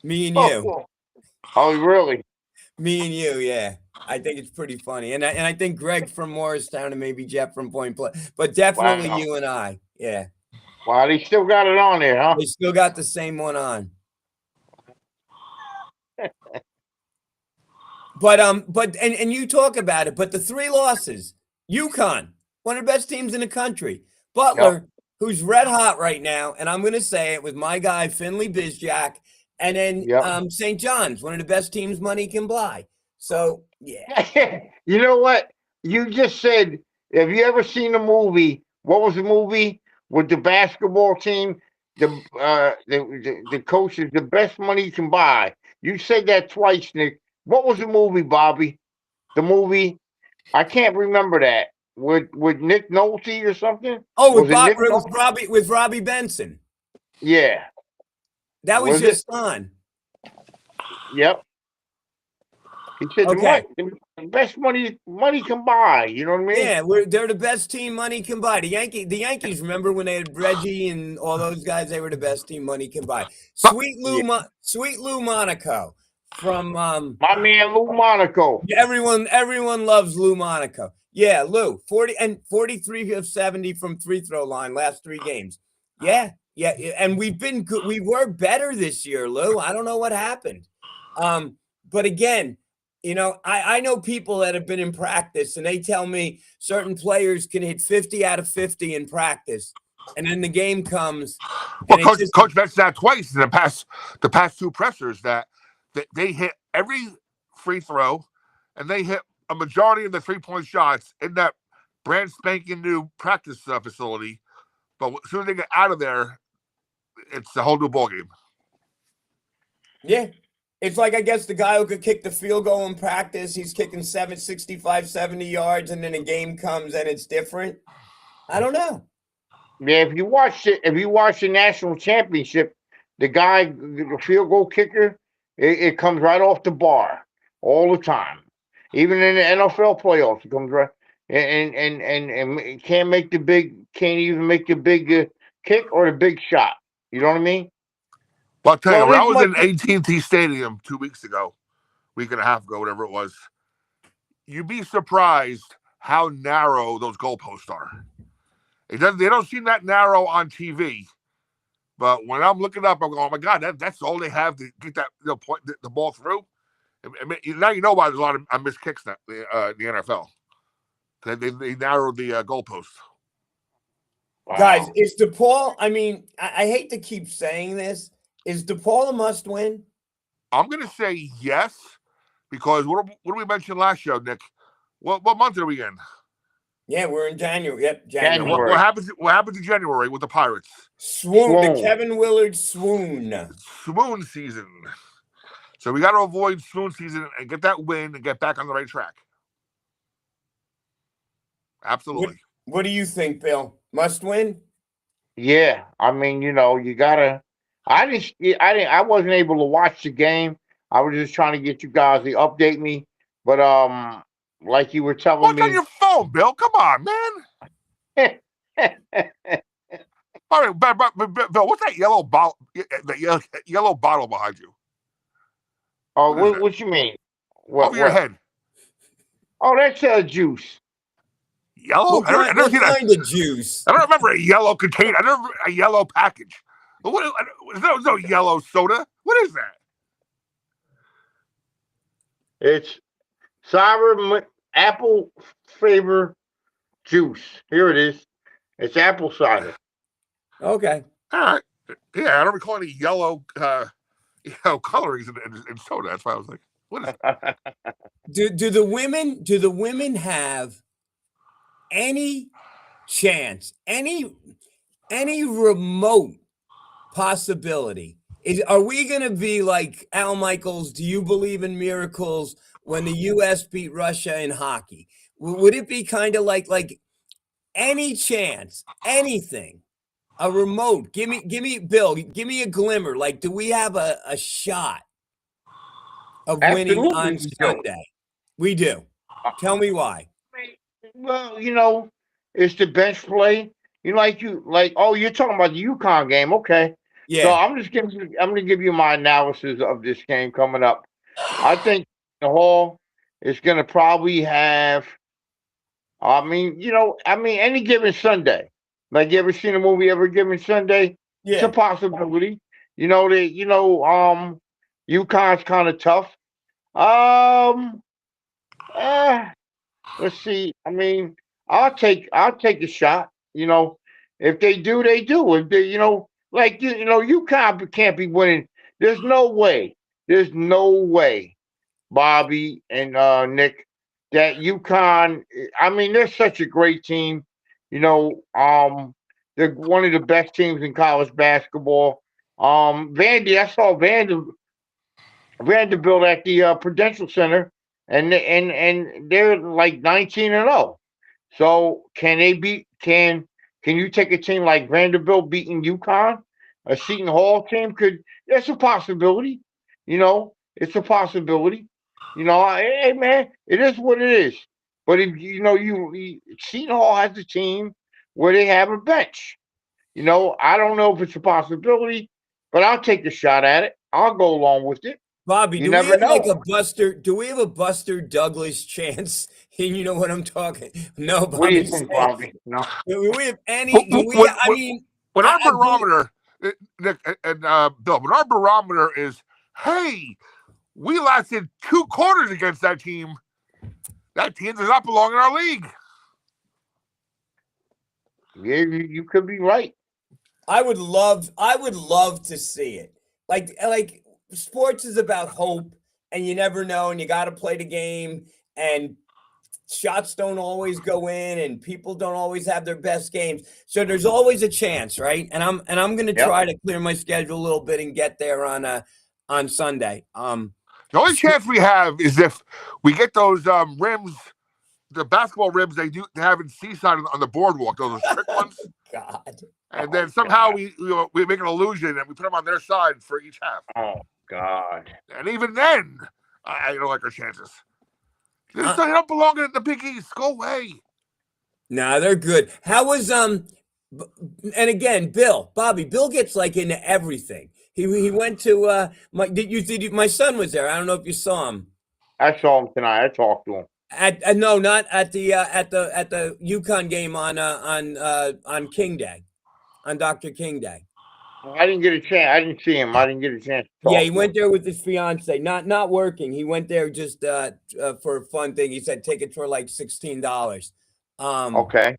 Me and you. Oh, really? Me and you, yeah. I think it's pretty funny. And I think Greg from Morristown and maybe Jeff from Point Play. But definitely you and I, yeah. Wow, they still got it on there, huh? They still got the same one on. and you talk about it, but the 3 losses, UConn, one of the best teams in the country. Butler, who's red hot right now, and I'm going to say it with my guy Finley Bizjack, and then St. John's, one of the best teams money can buy. So yeah. You know what? You just said, have you ever seen a movie? What was the movie with the basketball team? The coach is the best money you can buy. You said that twice, Nick. What was the movie, Bobby? The movie, I can't remember that. With Nick Nolte or something? Oh, Was it Nick Nolte? with Robbie Benson. Yeah. That was just on. Yep. He said Okay. the best money can buy. You know what I mean? Yeah, they're the best team money can buy. The Yankees, remember when they had Reggie and all those guys? They were the best team money can buy. Sweet Lou Monaco from my man Lou Monaco. Everyone loves Lou Monaco. Yeah, Lou, 43 of 70 from free throw line last 3 games. Yeah, and we've been good. We were better this year, Lou. I don't know what happened. But again, you know, I know people that have been in practice and they tell me certain players can hit 50 out of 50 in practice. And then the game comes. Well, Coach mentioned that twice in the past 2 pressers that they hit every free throw and they hit a majority of the 3-point shots in that brand spanking new practice facility. But as soon as they get out of there, it's a whole new ballgame. Yeah. It's like, I guess the guy who could kick the field goal in practice, he's kicking 65, 70 yards, and then a game comes and it's different. I don't know. Yeah, if you watch the national championship, the guy, the field goal kicker, it comes right off the bar all the time. Even in the NFL playoffs, it comes right and can't even make the big kick or the big shot. You know what I mean? Well, I'll tell you, when I was in AT&T Stadium 2 weeks ago, week and a half ago, whatever it was, you'd be surprised how narrow those goalposts are. They don't seem that narrow on TV, but when I'm looking up, I'm going, "Oh my God, that's all they have to get that point the ball through." Now you know why there's a lot of missed kicks in the NFL. They narrowed the goalposts. Wow. Guys, is DePaul? I mean, I hate to keep saying this. Is DePaul a must-win? I'm going to say yes, because what did we mention last show, Nick? What month are we in? Yeah, we're in January. Yep, January. What happens in January with the Pirates? Swoon. The Kevin Willard swoon. Swoon season. So we got to avoid swoon season and get that win and get back on the right track. Absolutely. What do you think, Bill? Must win? Yeah, I mean, you know, you gotta. I wasn't able to watch the game. I was just trying to get you guys to update me. But like you were telling me. What's on your phone, Bill? Come on, man. All right, but Bill, what's that yellow bottle? That yellow bottle behind you? Oh, what you mean? Over your head. Oh, that's juice. Yellow? I never seen kind of juice. I don't remember a yellow container. I don't remember a yellow package. There's no yellow soda. What is that? It's sour apple flavor juice. Here it is. It's apple cider. Okay. All right. Yeah, I don't recall any yellow colorings in soda. That's why I was like, what is that? Do the women have any chance, any remote possibility? Are we going to be like Al Michaels? Do you believe in miracles when the U.S. beat Russia in hockey? Would it be kind of like any chance, anything, a remote? Give me, Bill. Give me a glimmer. Like, do we have a shot of winning on Sunday? We do. Tell me why. Well, you know, it's the bench play. Oh, you're talking about the UConn game, okay? Yeah. So I'm going to give you my analysis of this game coming up. I think the Hall is going to probably have. Any given Sunday. Like, you ever seen a movie Every Given Sunday? Yeah. It's a possibility. UConn's kind of tough. Let's see. I mean, I'll take a shot. If they do, they do. If they, like you can't be winning. There's no way. There's no way, Bobby and Nick, that UConn. I mean, they're such a great team. They're one of the best teams in college basketball. Vandy, I saw Vanderbilt at the Prudential Center, and they're like 19-0. So can they beat? Can you take a team like Vanderbilt beating UConn? A Seton Hall team could. That's a possibility. It's a possibility. Hey man, it is what it is. But if Seton Hall has a team where they have a bench. I don't know if it's a possibility, but I'll take a shot at it. I'll go along with it. Bobby, You do we never have know. like a Buster? Do we have a Buster Douglas chance? You know what I'm talking? No, Bobby. What do you think, Bobby? No. Do we have any? Do we? I mean, when our I- barometer, Nick and Bill, when our barometer is, hey, we lasted 2 quarters against that team. That team does not belong in our league. Yeah, you could be right. I would love to see it. Like sports is about hope, and you never know, and you got to play the game, and shots don't always go in, and people don't always have their best games. So there's always a chance, right? And I'm going to try to clear my schedule a little bit and get there on Sunday. The only chance we have is if we get those rims, the basketball rims they have in Seaside on the boardwalk, those trick ones. God. And then somehow we make an illusion and we put them on their side for each half. Oh God! And even then, I don't like our chances. They don't belong in the Big East. Go away. Nah, they're good. How was and again, Bobby, Bill gets like into everything. He went to my son was there. I don't know if you saw him. I saw him tonight. I talked to him. No, not at the UConn game on King Day, on Dr. King Day. I didn't get a chance. I didn't see him. I didn't get a chance to talk Yeah, he to went him. there with his fiance, not working. He went there just for a fun thing. He said tickets were like $16. Okay.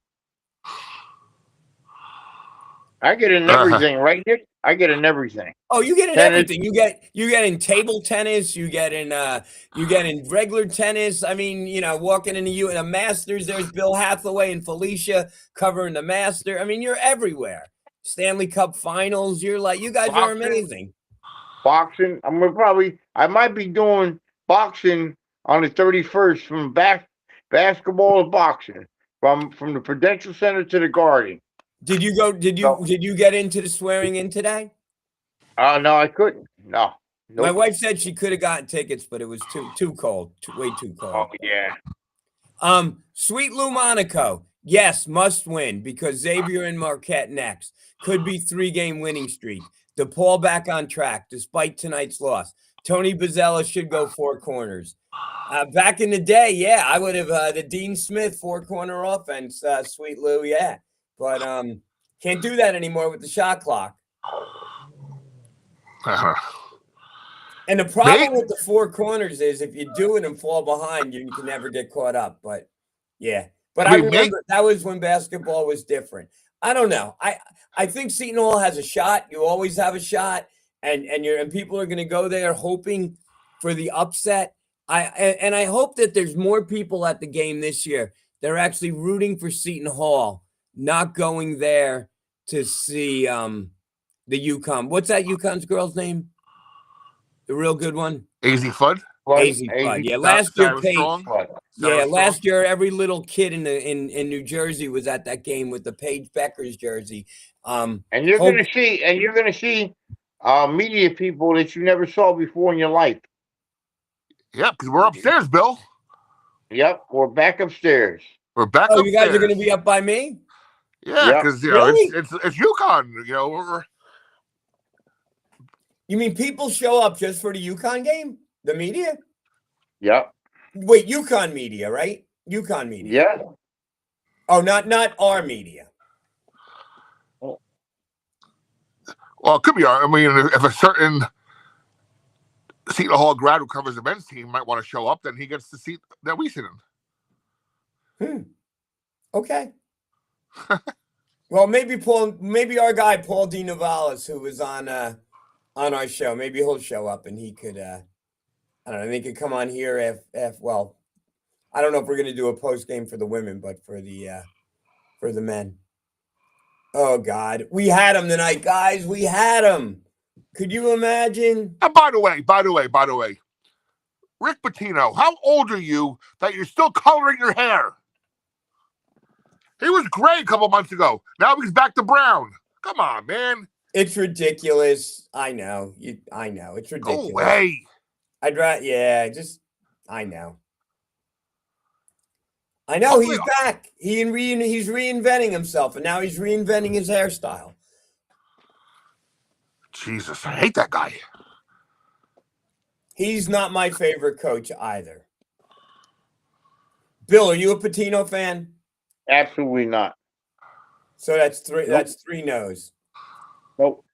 I get in everything, right, Nick? I get in everything. Oh, you get in Tennis. everything. You get in table tennis. You get in regular tennis. I mean, walking in the Masters. There's Bill Hathaway and Felicia covering the Master. I mean, you're everywhere. Stanley Cup Finals. You're like, you guys are amazing. Boxing. I might be doing boxing on the 31st from basketball to boxing from the Prudential Center to the Garden. Did you go? Did you get into the swearing in today? No, I couldn't. No. Nope. My wife said she could have gotten tickets, but it was too cold, way too cold. Oh yeah. Sweet Lou Monaco, yes, must win because Xavier and Marquette next. Could be 3-game winning streak. DePaul back on track despite tonight's loss. Tony Bozzella should go 4 corners. Back in the day, yeah, I would have the Dean Smith 4-corner offense. Sweet Lou, yeah, but can't do that anymore with the shot clock. And the problem with the 4 corners is if you do it and fall behind, you can never get caught up. But yeah, I remember that was when basketball was different. I don't know. I think Seton Hall has a shot. You always have a shot, and people are going to go there hoping for the upset. I hope that there's more people at the game this year. They're actually rooting for Seton Hall, not going there to see the UConn. What's that UConn's girl's name? The real good one? AZ Fudd. AZ Fudd. Yeah, last year, last year every little kid in New Jersey was at that game with the Paige Becker's jersey. And you're gonna see media people that you never saw before in your life. Yep, because we're upstairs, Bill. Yep, we're back upstairs. We're back. Oh, you guys are going to be up by me? Yeah, because Really? it's UConn. You mean people show up just for the UConn game? The media? Yep. Wait, UConn media, right? UConn media. Yeah. Oh, not our media. Well, it could be. I mean, if a certain Seton Hall grad who covers the men's team might want to show up, then he gets the seat that we sit in. Okay. Well, maybe our guy Paul D. Navalis, who was on our show, maybe he'll show up and he could I don't know, he could come on here well, I don't know if we're gonna do a post game for the women, but for the men. Oh God. We had him tonight, guys. We had him. Could you imagine? And by the way, Rick Pitino, how old are you that you're still coloring your hair? He was gray a couple months ago. Now he's back to brown. Come on, man. It's ridiculous. I know. I know. It's ridiculous. Go away. I know. I know he's back. He's reinventing himself, and now he's reinventing his hairstyle. Jesus, I hate that guy. He's not my favorite coach either. Bill, are you a Pitino fan? Absolutely not. So that's three. Nope. That's 3 no's. Nope.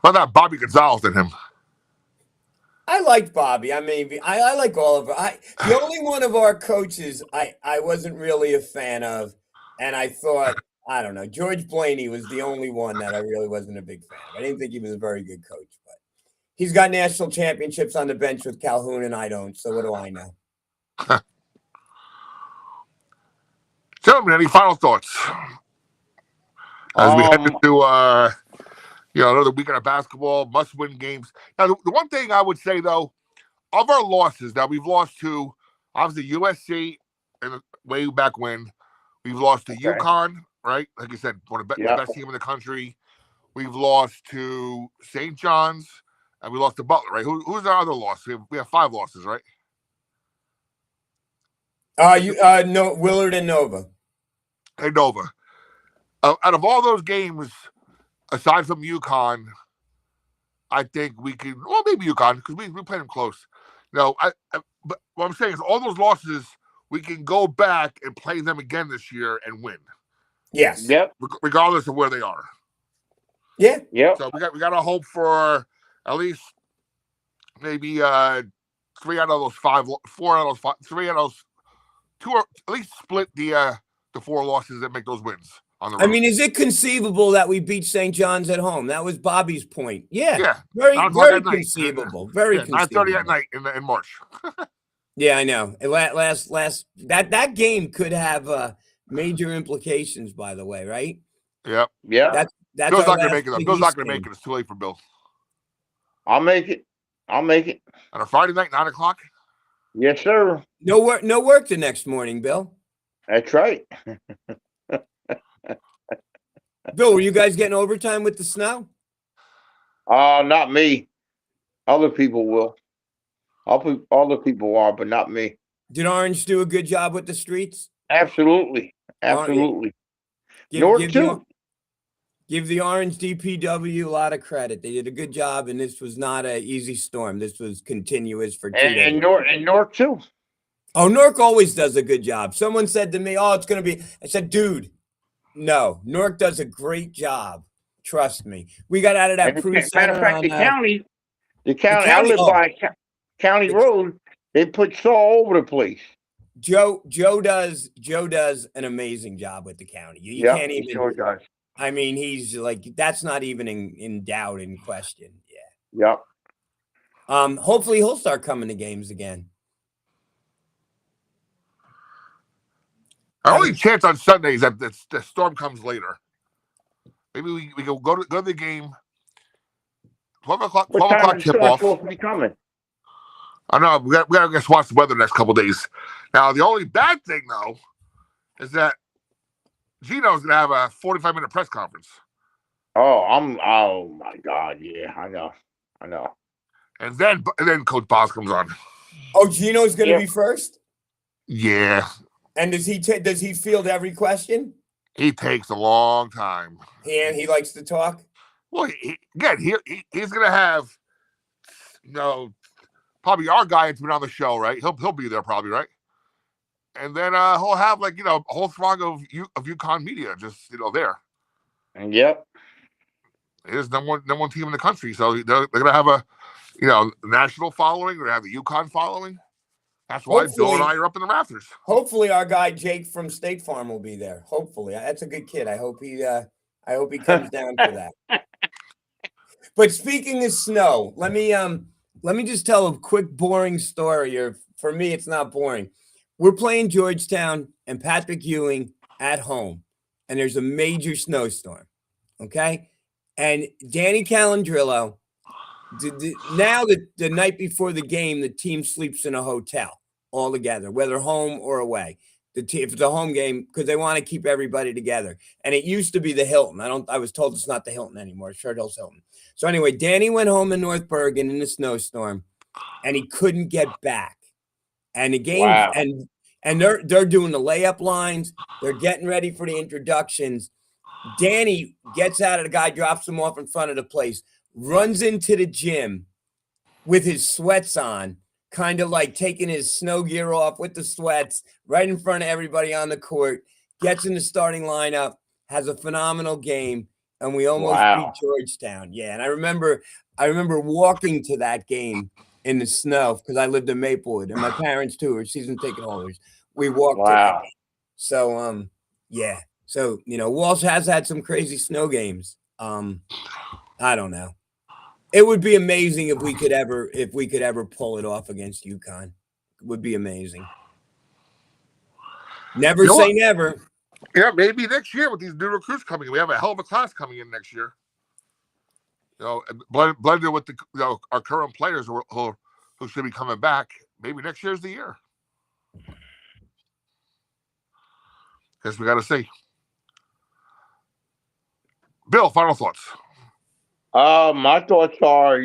What about Bobby Gonzalez and him? I liked Bobby. I mean, I like all of them. The only one of our coaches I wasn't really a fan of, and I thought, I don't know, George Blaney was the only one that I really wasn't a big fan of. I didn't think he was a very good coach, but he's got national championships on the bench with Calhoun, and I don't. So what do I know? Gentlemen, any final thoughts as we head into another weekend of basketball, must-win games? Now, the one thing I would say though, of our losses that we've lost to, obviously USC, and way back when, we've lost to UConn, right? Like you said, one of the best team in the country. We've lost to St. John's, and we lost to Butler, right? Who's our other loss? We have 5 losses, right? No, Willard and Nova. Hey, Nova. Out of all those games, aside from UConn, I think we can. Well, maybe UConn because we played them close. No, but what I'm saying is, all those losses, we can go back and play them again this year and win. Yes. Yep. Regardless of where they are. Yeah. Yep. So we got to hope for at least maybe 3 out of those 5, 4 out of those 5, 3 out of those 2, or at least split the 4 losses that make those wins on the road. I mean, is it conceivable that we beat St. John's at home? That was Bobby's point. Yeah. Very Conceivable. Very conceivable. 9:30 at night in March. Yeah, I know. That game could have major implications, by the way, right? Yep. Yeah. That's Bill's our not going to last make it. Big Bill's not East going to make game. it. It's too late for Bill. I'll make it. On a Friday night, 9 o'clock. Yes, sir. No work the next morning, Bill. That's right. Bill, were you guys getting overtime with the snow? Not me. Other people will. Other people are, but not me. Did Orange do a good job with the streets? Absolutely. North too. Give the Orange DPW a lot of credit. They did a good job, and this was not an easy storm. This was continuous for 2 days. And North too. Oh, Newark always does a good job. Someone said to me, "Oh, it's going to be." I said, "Dude, no. Newark does a great job. Trust me." We got out of that Matter of fact, the county. I live by County Road. They put saw all over the place. Joe does an amazing job with the county. You can't even. He sure does. I mean, he's like, that's not even in doubt, in question. Yeah. Yep. Hopefully he'll start coming to games again. Our only chance on Sunday is that the storm comes later. Maybe we go to the game. 12 o'clock. 12 o'clock tip off. Supposed to be coming. I know we got to just watch the weather the next couple of days. Now the only bad thing though is that Gino's gonna have a 45-minute press conference. Oh my God, yeah, I know. And then Coach Boss comes on. Oh, Gino's going to be first? Yeah. And does he field every question? He takes a long time. And he likes to talk? Well, he's going to have, probably our guy that's been on the show, right? He'll be there probably, right? And then he'll have a whole throng of UConn media just there. And yep. It is number one team in the country. So they're going to have a national following. They're going to have the UConn following. That's why Bill and I are up in the rafters. Hopefully, our guy Jake from State Farm will be there. Hopefully, that's a good kid. I hope he comes down for that. But speaking of snow, let me just tell a quick boring story. Or for me, it's not boring. We're playing Georgetown and Patrick Ewing at home, and there's a major snowstorm. Okay, and Danny Calandrillo. Now the night before the game, the team sleeps in a hotel all together, whether home or away. If it's a home game, because they want to keep everybody together. And it used to be the Hilton. I was told it's not the Hilton anymore. It's Short Hills Hilton. So anyway, Danny went home in North Bergen in the snowstorm, and he couldn't get back. And the game and they're doing the layup lines. They're getting ready for the introductions. Danny gets out of the guy, drops him off in front of the place, runs into the gym with his sweats on, kind of like taking his snow gear off with the sweats right in front of everybody on the court, gets in the starting lineup, has a phenomenal game, and we almost beat Georgetown. Yeah, and I remember walking to that game in the snow because I lived in Maplewood, and my parents too are season ticket holders. We walked to that game. So yeah. So Walsh has had some crazy snow games. I don't know. It would be amazing if we could ever pull it off against UConn. It would be amazing. Never say never. Yeah, maybe next year with these new recruits coming in. We have a hell of a class coming in next year. Blended with our current players who should be coming back. Maybe next year's the year. Guess we got to see. Bill, final thoughts. My thoughts are,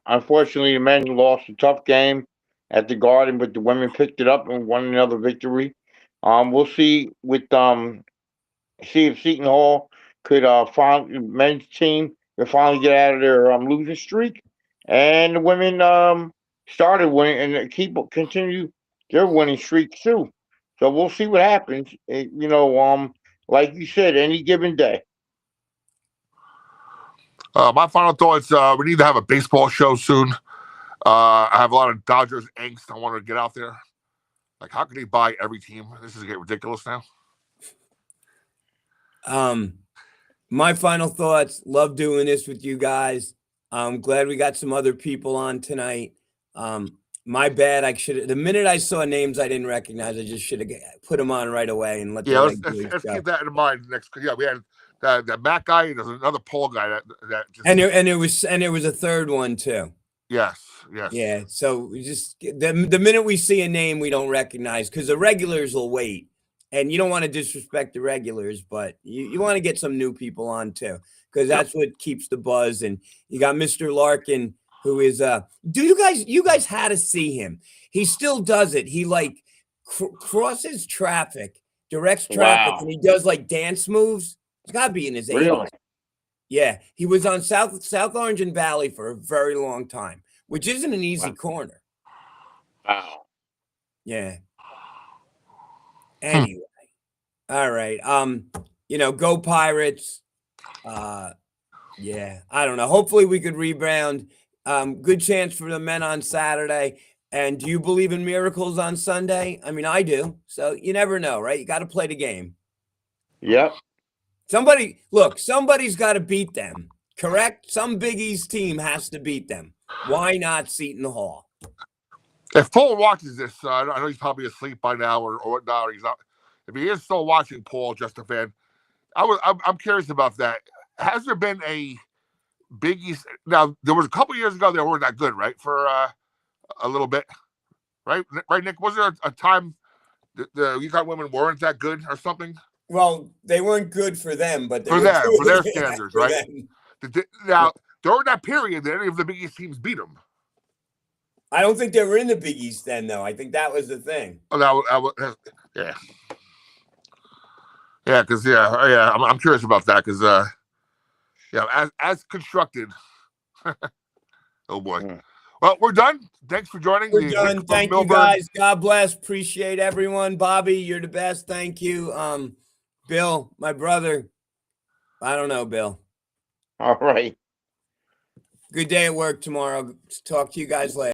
unfortunately, the men lost a tough game at the Garden, but the women picked it up and won another victory. We'll see if Seton Hall could men's team could finally get out of their losing streak, and the women started winning and continue their winning streak too. So we'll see what happens. Like you said, any given day. My final thoughts, we need to have a baseball show soon. I have a lot of Dodgers angst. I want to get out there. Like, how can they buy every team? This is getting ridiculous now. My final thoughts, love doing this with you guys. I'm glad we got some other people on tonight. My bad. The minute I saw names I didn't recognize, I just should have put them on right away and let them. Let's keep that in mind next. Yeah, we had that Matt guy, and there's another Paul guy that just, and there was a third one too. Yes. Yeah. So we just the minute we see a name we don't recognize, because the regulars will wait, and you don't want to disrespect the regulars, but you want to get some new people on too, because that's what keeps the buzz. And you got Mr. Larkin, who is you guys had to see him. He still does it. He crosses traffic, directs traffic, and he does like dance moves. It's got to be in his 80s. Really? Yeah, he was on South Orange and Valley for a very long time, which isn't an easy corner. Wow. Yeah. Anyway, all right. Go Pirates. Yeah, I don't know. Hopefully we could rebound. Good chance for the men on Saturday. And do you believe in miracles on Sunday? I mean, I do. So you never know, right? You got to play the game. Yep. Somebody's got to beat them, correct? Some Big East team has to beat them. Why not Seton Hall? If Paul watches this, I know he's probably asleep by now or whatnot. Or he's not. If he is still watching, Paul, just a fan, I'm curious about that. Has there been a Big East? Now, there was a couple years ago they weren't that good, right? For a little bit, right? Right, Nick? Was there a time the UConn women weren't that good or something? Well, they weren't good for them, but for their standards, right? Now, during that period, did any of the Big East teams beat them? I don't think they were in the Big East then, though. I think that was the thing. Oh, yeah, because I'm curious about that because as constructed. Oh boy. Well, we're done. Thanks for joining. We're done. Thank you, guys. God bless. Appreciate everyone. Bobby, you're the best. Thank you. Bill, my brother. I don't know, Bill. All right. Good day at work tomorrow. Talk to you guys later.